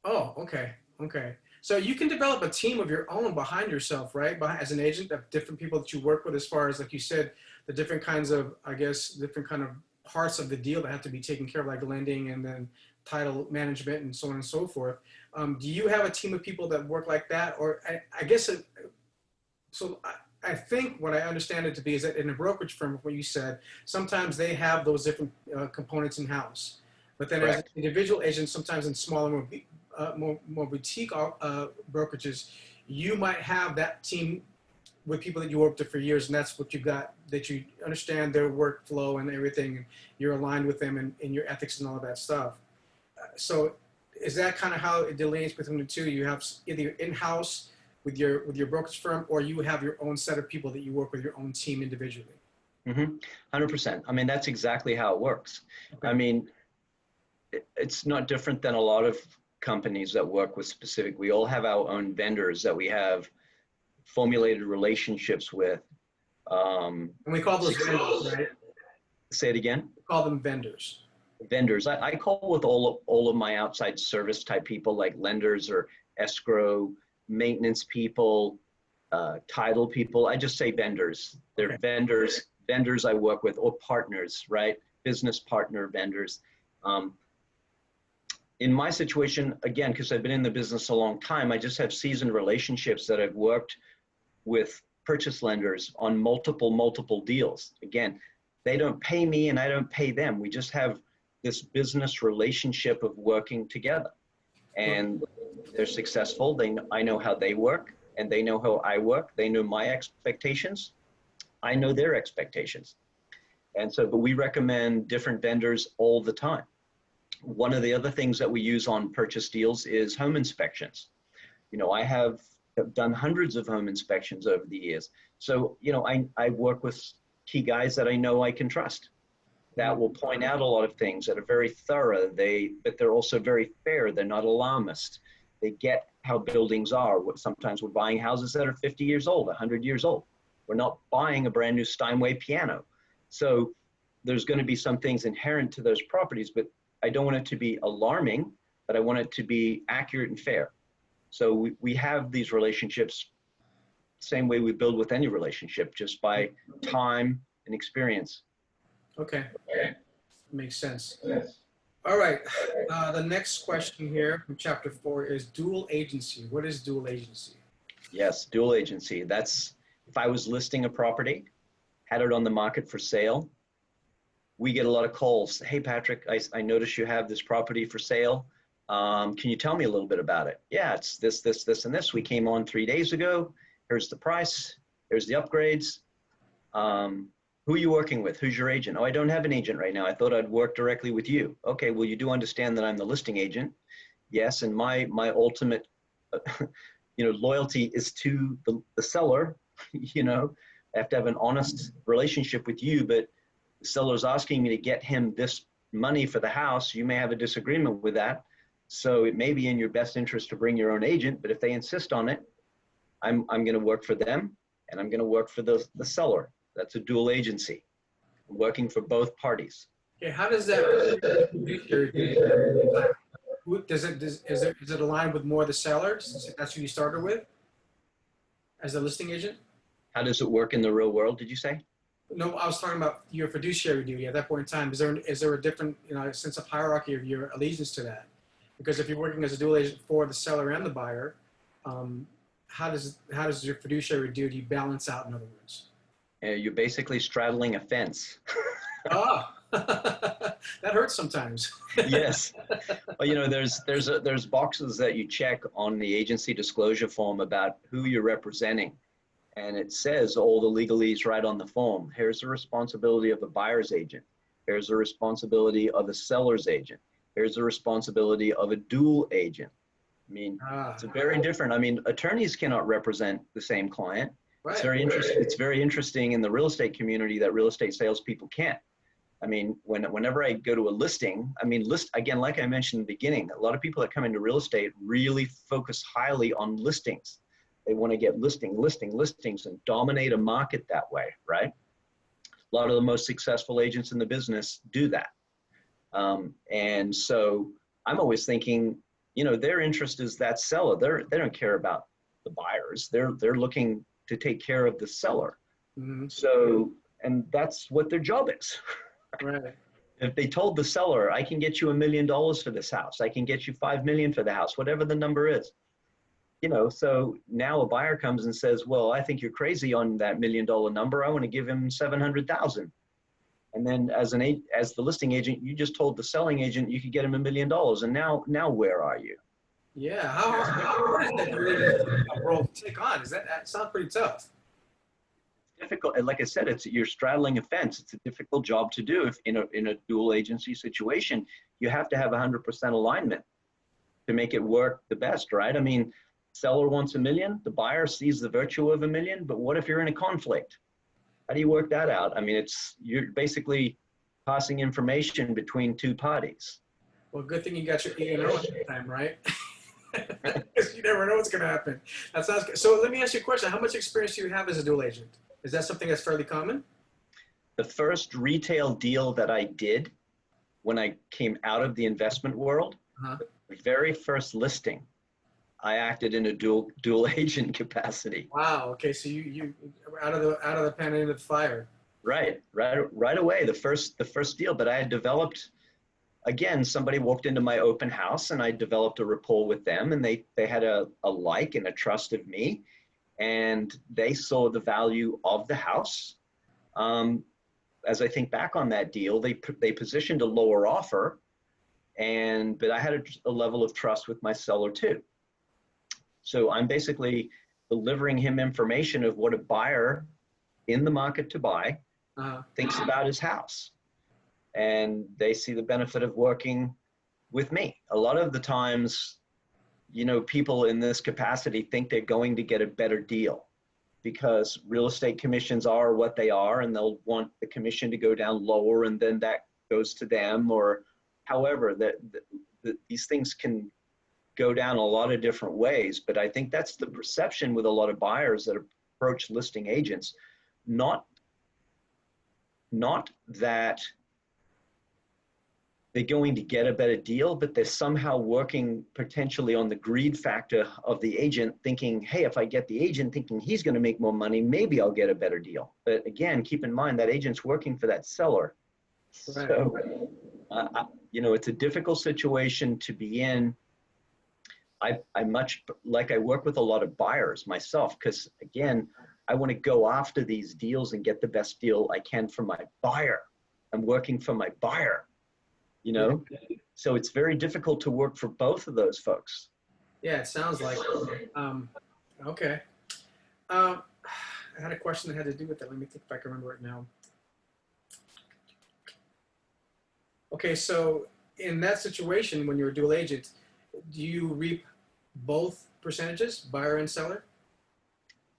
Oh, okay, okay. So you can develop a team of your own behind yourself, right? As an agent, of different people that you work with, as far as, like you said, the different kinds of, I guess, different kind of parts of the deal that have to be taken care of, like lending and then title management and so on and so forth. Do you have a team of people that work like that? Or I guess, I think what I understand it to be is that in a brokerage firm, what you said, sometimes they have those different components in house. But then as individual agents, sometimes in smaller, more boutique brokerages, you might have that team with people that you worked with for years, and that's what you got, that you understand their workflow and everything, and you're aligned with them in your ethics and all of that stuff. So is that kind of how it delineates between the two? You have either in-house with your brokerage firm, or you have your own set of people that you work with, your own team individually? 100%. I mean, that's exactly how it works. Okay. I mean, it's not different than a lot of companies that work with specific. We all have our own vendors that we have formulated relationships with. And we call those vendors, right? Say it again. We call them vendors. Vendors. I call with all of my outside service type people, like lenders or escrow, maintenance people, title people. I just say vendors. They're Okay. vendors I work with, or partners, right? Business partner vendors. In my situation, again, because I've been in the business a long time, I just have seasoned relationships that I've worked with purchase lenders on multiple deals. Again, they don't pay me and I don't pay them. We just have this business relationship of working together, and they're successful. I know how they work, and they know how I work. They know my expectations. I know their expectations. And so, but we recommend different vendors all the time. One of the other things that we use on purchase deals is home inspections. You know, I have done hundreds of home inspections over the years. So, you know, I work with key guys that I know I can trust, that will point out a lot of things, that are very thorough. But they're also very fair. They're not alarmist. They get how buildings are. Sometimes we're buying houses that are 50 years old, 100 years old. We're not buying a brand new Steinway piano. So there's going to be some things inherent to those properties, but I don't want it to be alarming, but I want it to be accurate and fair. So we have these relationships, same way we build with any relationship, just by time and experience. Okay. Makes sense. All right. The next question here from chapter 4 is dual agency. What is dual agency? Yes, dual agency. That's if I was listing a property, had it on the market for sale, we get a lot of calls. Hey, Patrick, I noticed you have this property for sale. Can you tell me a little bit about it? Yeah, it's this, this, this, and this. We came on 3 days ago. Here's the price. Here's the upgrades. Who are you working with? Who's your agent? Oh, I don't have an agent right now. I thought I'd work directly with you. Okay, well, you do understand that I'm the listing agent. Yes, and my ultimate, loyalty is to the seller. I have to have an honest relationship with you, but the seller's asking me to get him this money for the house. You may have a disagreement with that. So it may be in your best interest to bring your own agent, but if they insist on it, I'm going to work for them and I'm going to work for the seller. That's a dual agency, working for both parties. Okay, how does that is it aligned with more of the seller since that's who you started with as a listing agent? How does it work in the real world, did you say? No, I was talking about your fiduciary duty at that point in time. Is there a different sense of hierarchy of your allegiance to that? Because if you're working as a dual agent for the seller and the buyer, how does your fiduciary duty balance out? In other words, you're basically straddling a fence. Ah, that hurts sometimes. Yes. Well, there's boxes that you check on the agency disclosure form about who you're representing. And it says all the legalese right on the form. Here's the responsibility of a buyer's agent. Here's the responsibility of a seller's agent. Here's the responsibility of a dual agent. I mean, it's very different. I mean, attorneys cannot represent the same client. Right. It's very interesting in the real estate community that real estate salespeople can't. I mean, whenever I go to a listing, again, like I mentioned in the beginning, a lot of people that come into real estate really focus highly on listings. They want to get listings and dominate a market that way, right? A lot of the most successful agents in the business do that. And so I'm always thinking, their interest is that seller. They don't care about the buyers. They're looking to take care of the seller. Mm-hmm. So, and that's what their job is. Right. If they told the seller, I can get you $1 million for this house, I can get you 5 million for the house, whatever the number is. So now a buyer comes and says, well, I think you're crazy on that $1 million number. I want to give him 700,000. And then as the listing agent, you just told the selling agent you could get him $1 million. And now where are you? Yeah. How hard is that role to take on? That sounds pretty tough. Difficult. And like I said, you're straddling a fence. It's a difficult job to do. If in a dual agency situation, you have to have 100% alignment to make it work the best, right? I mean, seller wants $1 million, the buyer sees the virtue of $1 million, but what if you're in a conflict? How do you work that out? I mean, you're basically passing information between two parties. Well, good thing you got your E&O at the time, right? Because you never know what's going to happen. That sounds good. So let me ask you a question. How much experience do you have as a dual agent? Is that something that's fairly common? The first retail deal that I did when I came out of the investment world, the very first listing, I acted in a dual agent capacity. Wow. Okay. So you out of the pen into the fire. Right away. The first deal, but I had developed. Again, somebody walked into my open house and I developed a rapport with them, and they had a like and a trust of me, and they saw the value of the house. As I think back on that deal, they positioned a lower offer, but I had a level of trust with my seller too. So I'm basically delivering him information of what a buyer in the market to buy thinks about his house. And they see the benefit of working with me. A lot of the times, people in this capacity think they're going to get a better deal because real estate commissions are what they are, and they'll want the commission to go down lower, and then that goes to them, or however, these things can go down a lot of different ways. But I think that's the perception with a lot of buyers that approach listing agents, not that they're going to get a better deal, but they're somehow working potentially on the greed factor of the agent, thinking, hey, if I get the agent thinking he's going to make more money, maybe I'll get a better deal. But again, keep in mind that agent's working for that seller. Right. So, you know, it's a difficult situation to be in. I much like I work with a lot of buyers myself, because again, I want to go after these deals and get the best deal I can for my buyer. I'm working for my buyer, you know? So it's very difficult to work for both of those folks. Yeah, it sounds like it. Okay. I had a question that had to do with that. Let me think if I can remember it now. Okay, so in that situation, when you're a dual agent, do you reap both percentages, buyer and seller?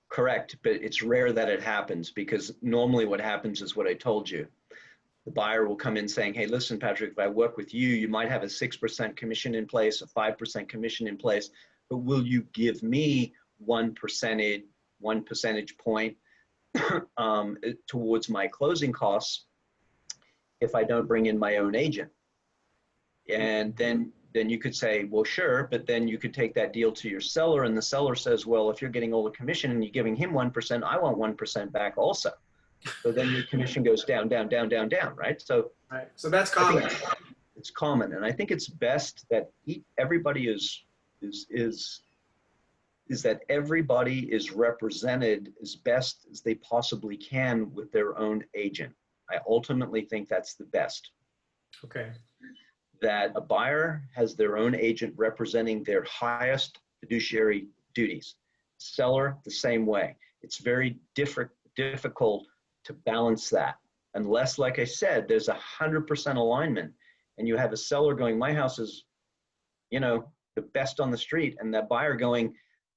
Correct, but it's rare that it happens, because normally what happens is what I told you. The buyer will come in saying, hey, listen, Patrick, if I work with you, you might have a 6% commission in place, a 5% commission in place, but will you give me 1% point towards my closing costs if I don't bring in my own agent? And then you could say, well, sure, but then you could take that deal to your seller, and the seller says, well, if you're getting all the commission and you're giving him 1%, I want 1% back also. So then your commission goes down, down, down, down, down, right? So, right. So that's common. It's common, and I think it's best that everybody is that everybody is represented as best as they possibly can with their own agent. I ultimately think that's the best. Okay. That a buyer has their own agent representing their highest fiduciary duties. Seller, the same way. It's very difficult to balance that, unless, like I said, there's 100% alignment, and you have a seller going, my house is, you know, the best on the street, and that buyer going,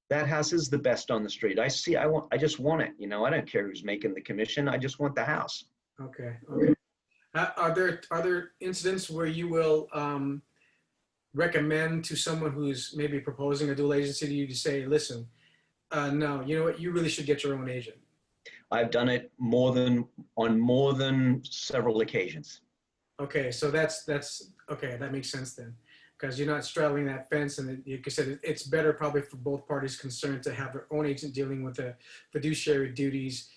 that house is the best on the street. I just want it. You know, I don't care who's making the commission. I just want the house. Okay. Okay. Are there incidents where you will recommend to someone who's maybe proposing a dual agency to you to say, listen, no, you know what, you really should get your own agent? I've done it on more than several occasions. Okay, so that's okay. That makes sense then, because you're not straddling that fence, and like you said, it's better probably for both parties concerned to have their own agent dealing with the fiduciary duties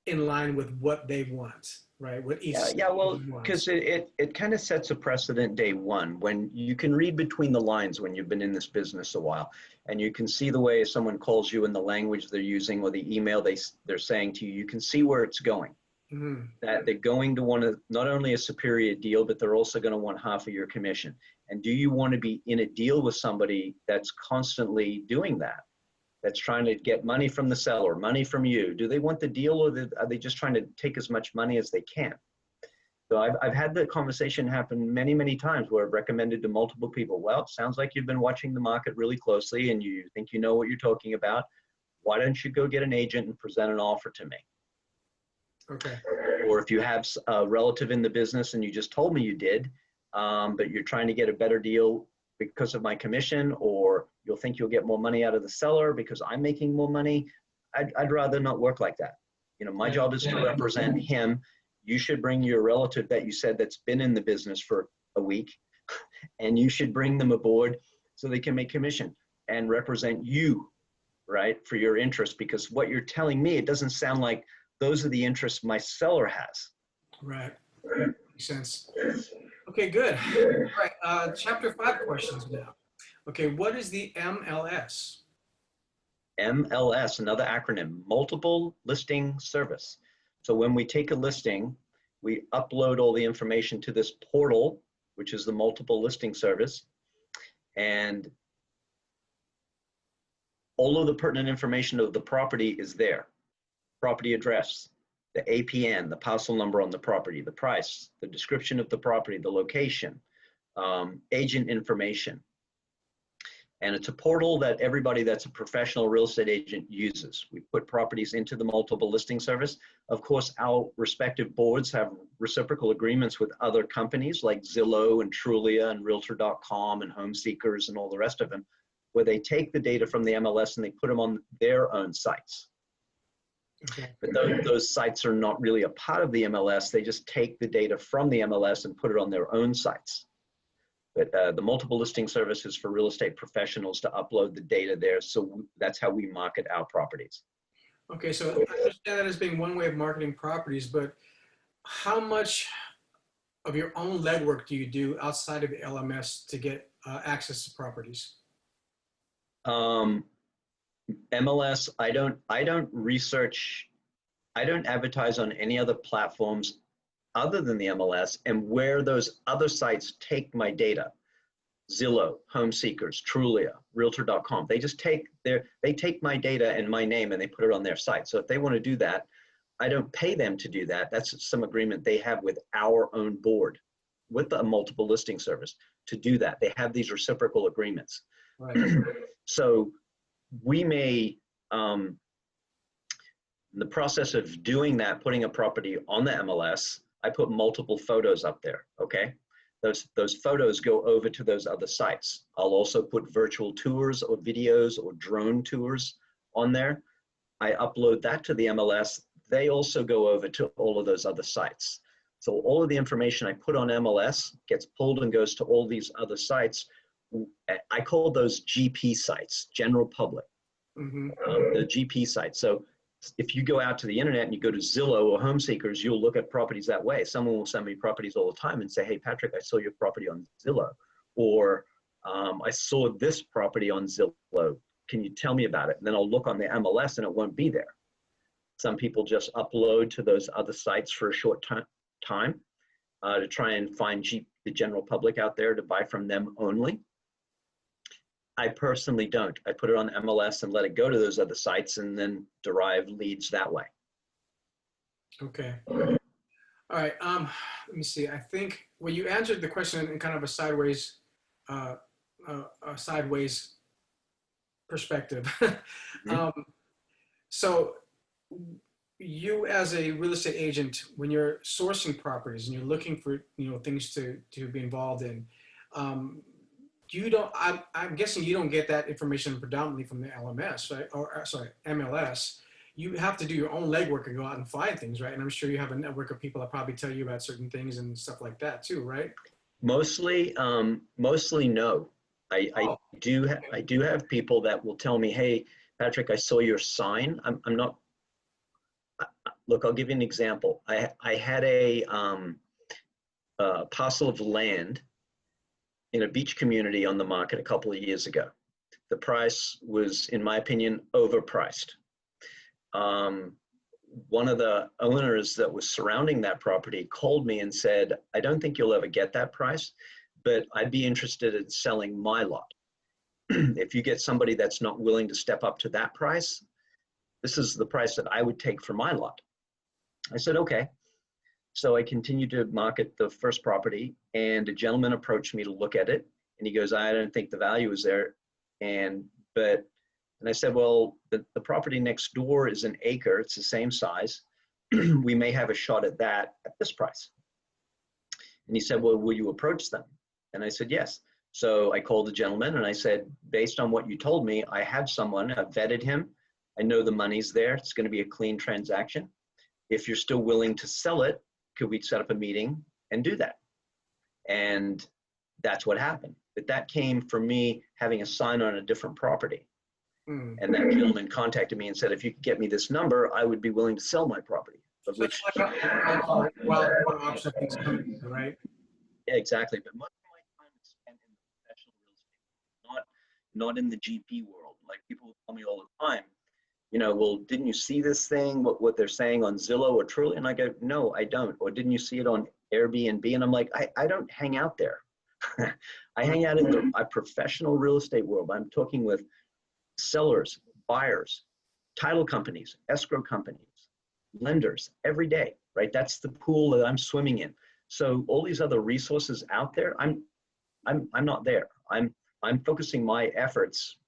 in line with what they want, right? What each well, because it kind of sets a precedent day one, when you can read between the lines when you've been in this business a while, and you can see the way someone calls you and the language they're using or the email they're saying to you. You can see where it's going. Mm-hmm. That they're going to want not only a superior deal, but they're also going to want half of your commission. And do you want to be in a deal with somebody that's constantly doing that? That's trying to get money from the seller, money from you? Do they want the deal, or are they just trying to take as much money as they can? So I've had the conversation happen many, many times where I've recommended to multiple people, well, it sounds like you've been watching the market really closely and you think you know what you're talking about. Why don't you go get an agent and present an offer to me? Okay. Or if you have a relative in the business and you just told me you did, but you're trying to get a better deal because of my commission, or you'll think you'll get more money out of the seller because I'm making more money, I'd rather not work like that. You know, my job is to represent him. You should bring your relative that you said that's been in the business for a week, and you should bring them aboard so they can make commission and represent you, right, for your interest, because what you're telling me, it doesn't sound like those are the interests my seller has. Right. Makes sense. Okay, good. All right. Chapter 5 questions now. Okay, what is the MLS? MLS, another acronym, Multiple Listing Service. So when we take a listing, we upload all the information to this portal, which is the Multiple Listing Service, and all of the pertinent information of the property is there. Property address, the APN, the parcel number on the property, the price, the description of the property, the location, agent information. And it's a portal that everybody that's a professional real estate agent uses. We put properties into the multiple listing service. Of course, our respective boards have reciprocal agreements with other companies like Zillow and Trulia and Realtor.com and Home Seekers and all the rest of them, where they take the data from the MLS and they put them on their own sites. Okay. But those sites are not really a part of the MLS. They just take the data from the MLS and put it on their own sites. But the multiple listing service is for real estate professionals to upload the data there. So that's how we market our properties. Okay, so I understand that as being one way of marketing properties, but how much of your own legwork do you do outside of the LMS to get access to properties? Um, MLS, I don't research, I don't advertise on any other platforms other than the MLS, and where those other sites take my data. Zillow, Home Seekers, Trulia, Realtor.com. They just take they take my data and my name and they put it on their site. So if they want to do that, I don't pay them to do that. That's some agreement they have with our own board, with the multiple listing service to do that. They have these reciprocal agreements. Right. So we may, in the process of doing that, putting a property on the MLS, I put multiple photos up there, okay? Those photos go over to those other sites. I'll also put virtual tours or videos or drone tours on there. I upload that to the MLS. They also go over to all of those other sites. So all of the information I put on MLS gets pulled and goes to all these other sites. I call those GP sites, general public, the GP sites. So if you go out to the internet and you go to Zillow or Home Seekers, you'll look at properties that way. Someone will send me properties all the time and say, hey, Patrick, I saw your property on Zillow. Or I saw this property on Zillow. Can you tell me about it? And then I'll look on the MLS and it won't be there. Some people just upload to those other sites for a short time to try and find the general public out there to buy from them only. I personally don't. I put it on MLS and let it go to those other sites and then derive leads that way. Okay. All right. Let me see. I think, well, you answered the question in kind of a sideways perspective. So you as a real estate agent, when you're sourcing properties and you're looking for, things to be involved in, you don't, I'm guessing you don't get that information predominantly from the LMS, right? Or sorry, MLS. You have to do your own legwork and go out and find things, right? And I'm sure you have a network of people that probably tell you about certain things and stuff like that too, right? Mostly no. I do have people that will tell me, hey, Patrick, I saw your sign. I'm not, look, I'll give you an example. I had a parcel of land in a beach community on the market a couple of years ago. The price was, in my opinion, overpriced. One of the owners that was surrounding that property called me and said, I don't think you'll ever get that price, but I'd be interested in selling my lot. If you get somebody that's not willing to step up to that price, this is the price that I would take for my lot. I said, okay. So I continued to market the first property, and a gentleman approached me to look at it, and he goes, I don't think the value is there. And I said, well, the property next door is an acre. It's the same size. We may have a shot at that at this price. And he said, well, will you approach them? And I said, yes. So I called the gentleman and I said, based on what you told me, I have someone, I've vetted him. I know the money's there. It's going to be a clean transaction. If you're still willing to sell it, could we set up a meeting and do that? And that's what happened. But that came from me having a sign on a different property. And that gentleman contacted me and said, if you could get me this number, I would be willing to sell my property. But so which, right? Yeah, exactly. But most of my time is spent in the professional real estate, not in the GP world. Like people will tell me all the time, well, didn't you see this thing, what they're saying on Zillow or Trulia? And I go, no, I don't. Or didn't you see it on Airbnb? And I'm like, I don't hang out there. I hang out in the professional real estate world. I'm talking with sellers, buyers, title companies, escrow companies, lenders every day, right? That's the pool that I'm swimming in. So all these other resources out there, I'm not there. I'm focusing my efforts.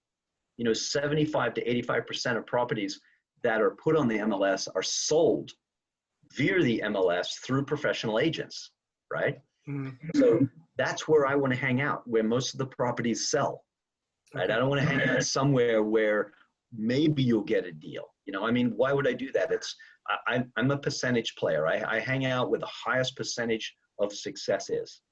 75 to 85% of properties that are put on the MLS are sold via the MLS through professional agents, right? So that's where I want to hang out, where most of the properties sell. Right? I don't want to hang out somewhere where maybe you'll get a deal. Why would I do that? I'm a percentage player. I hang out where the highest percentage of success is.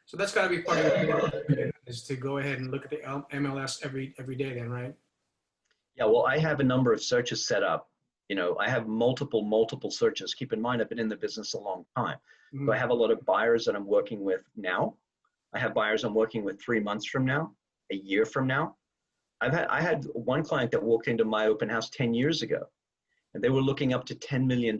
So that's got to be part of the is to go ahead and look at the MLS every day then, right? Yeah, well, I have a number of searches set up. I have multiple searches. Keep in mind, I've been in the business a long time. So I have a lot of buyers that I'm working with now. I have buyers I'm working with 3 months from now, a year from now. I had one client that walked into my open house 10 years ago, and they were looking up to $10 million.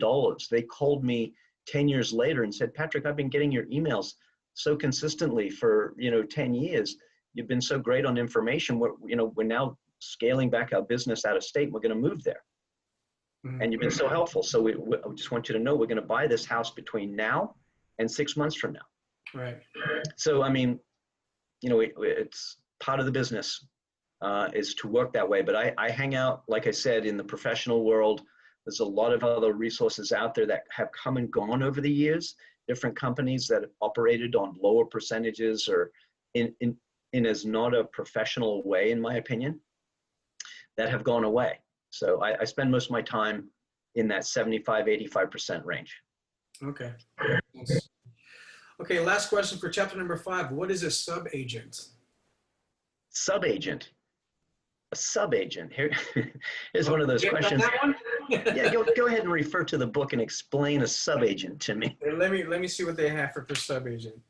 They called me 10 years later and said, Patrick, I've been getting your emails so consistently for 10 years. You've been so great on information. We're now scaling back our business out of state. We're going to move there. And you've been so helpful. So we just want you to know we're going to buy this house between now and 6 months from now. Right. So, I mean, it's part of the business is to work that way. But I hang out, like I said, in the professional world. There's a lot of other resources out there that have come and gone over the years, different companies that have operated on lower percentages or in as not a professional way, in my opinion, that have gone away. So I spend most of my time in that 75, 85% range. Okay. Okay, last question for chapter number 5. What is a sub-agent? Sub-agent. A sub-agent. Here's one of those Get questions. that one? Yeah, go ahead and refer to the book and explain a sub-agent to me. Let me see what they have for sub-agent.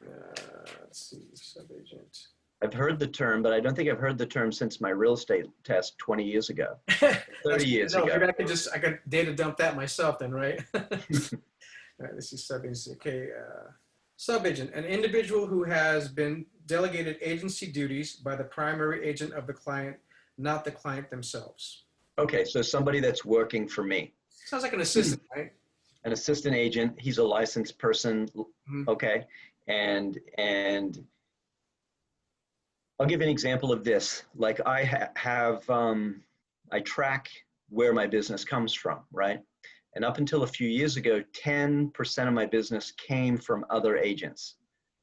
Let's see, sub-agent. I've heard the term, but I don't think I've heard the term since my real estate test 20 years ago, 30 years ago. Maybe I could data dump that myself then, right? All right, let's see, sub-agent. Okay, sub-agent, an individual who has been delegated agency duties by the primary agent of the client, not the client themselves. Okay, so somebody that's working for me. Sounds like an assistant, right? An assistant agent, he's a licensed person, okay? And I'll give you an example of this. Like I I track where my business comes from, right? And up until a few years ago, 10% of my business came from other agents.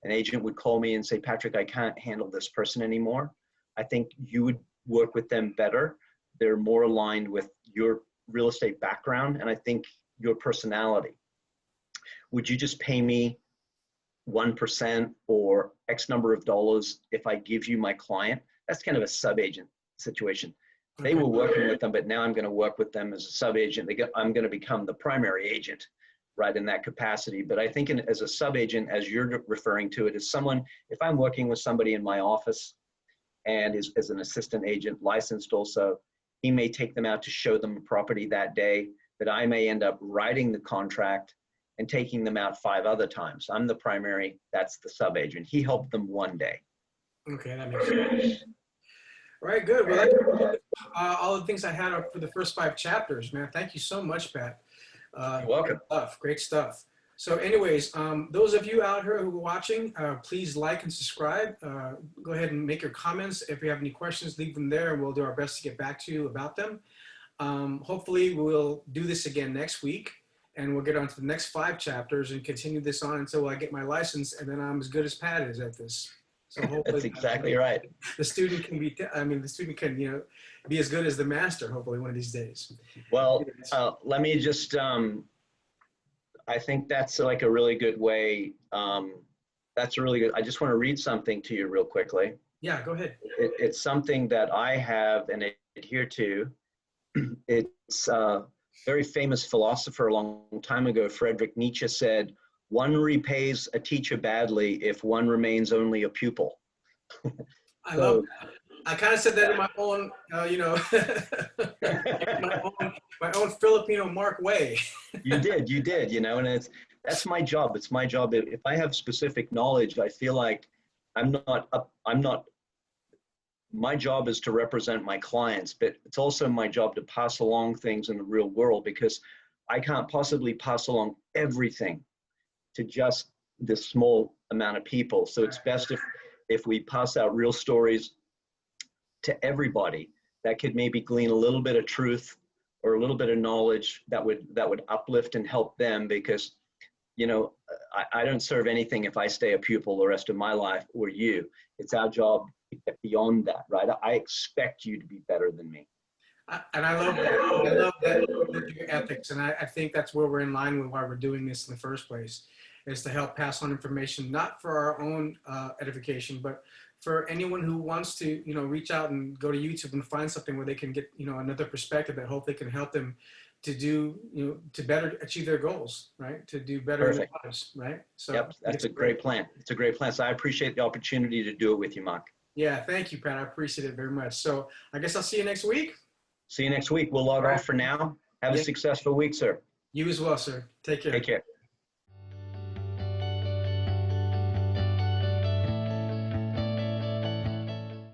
An agent would call me and say, Patrick, I can't handle this person anymore. I think you would work with them better. They're more aligned with your real estate background and I think your personality. Would you just pay me 1% or X number of dollars if I give you my client? That's kind of a sub-agent situation. They were working with them, but now I'm going to work with them as a sub-agent. I'm going to become the primary agent, right, in that capacity. But I think as a sub-agent, as you're referring to it, as someone, if I'm working with somebody in my office and is as an assistant agent, licensed also, he may take them out to show them a property that day, that I may end up writing the contract and taking them out 5 other times. I'm the primary, that's the sub-agent. He helped them one day. Okay, that makes sense. All right, good. Well, that's all the things I had up for the first 5 chapters, man. Thank you so much, Pat. You're welcome. Great stuff. So anyways, those of you out here who are watching, please like and subscribe. Go ahead and make your comments. If you have any questions, leave them there and we'll do our best to get back to you about them. Hopefully we'll do this again next week and we'll get on to the next 5 chapters and continue this on until I get my license and then I'm as good as Pat is at this. So hopefully that's exactly right. The student can be, the student can, be as good as the master, hopefully one of these days. Well, let me just, I think that's like a really good way. That's really good. I just want to read something to you real quickly. Yeah, go ahead. It's something that I have and adhere to. It's a very famous philosopher a long time ago, Friedrich Nietzsche, said, one repays a teacher badly if one remains only a pupil. I love that. I kind of said that in my own, my own Filipino Mark way. You did, and that's my job. It's my job. If I have specific knowledge, I feel like my job is to represent my clients, but it's also my job to pass along things in the real world because I can't possibly pass along everything to just this small amount of people. So it's best if we pass out real stories to everybody that could maybe glean a little bit of truth or a little bit of knowledge that would uplift and help them because, I don't serve anything if I stay a pupil the rest of my life or you. It's our job to get beyond that, right? I expect you to be better than me. And I love that. I love that your ethics. And I think that's where we're in line with why we're doing this in the first place, is to help pass on information, not for our own edification, but for anyone who wants to, reach out and go to YouTube and find something where they can get, another perspective that hopefully can help them to do, to better achieve their goals, right? To do better in their Perfect. lives, right? So Yep, that's it's a great plan. It's a great plan. So I appreciate the opportunity to do it with you, Mark. Yeah, thank you, Pat. I appreciate it very much. So I guess I'll see you next week. See you next week. We'll log All right. off for now. Have a Yeah, successful week, sir. you as well, sir. Take care. Take care.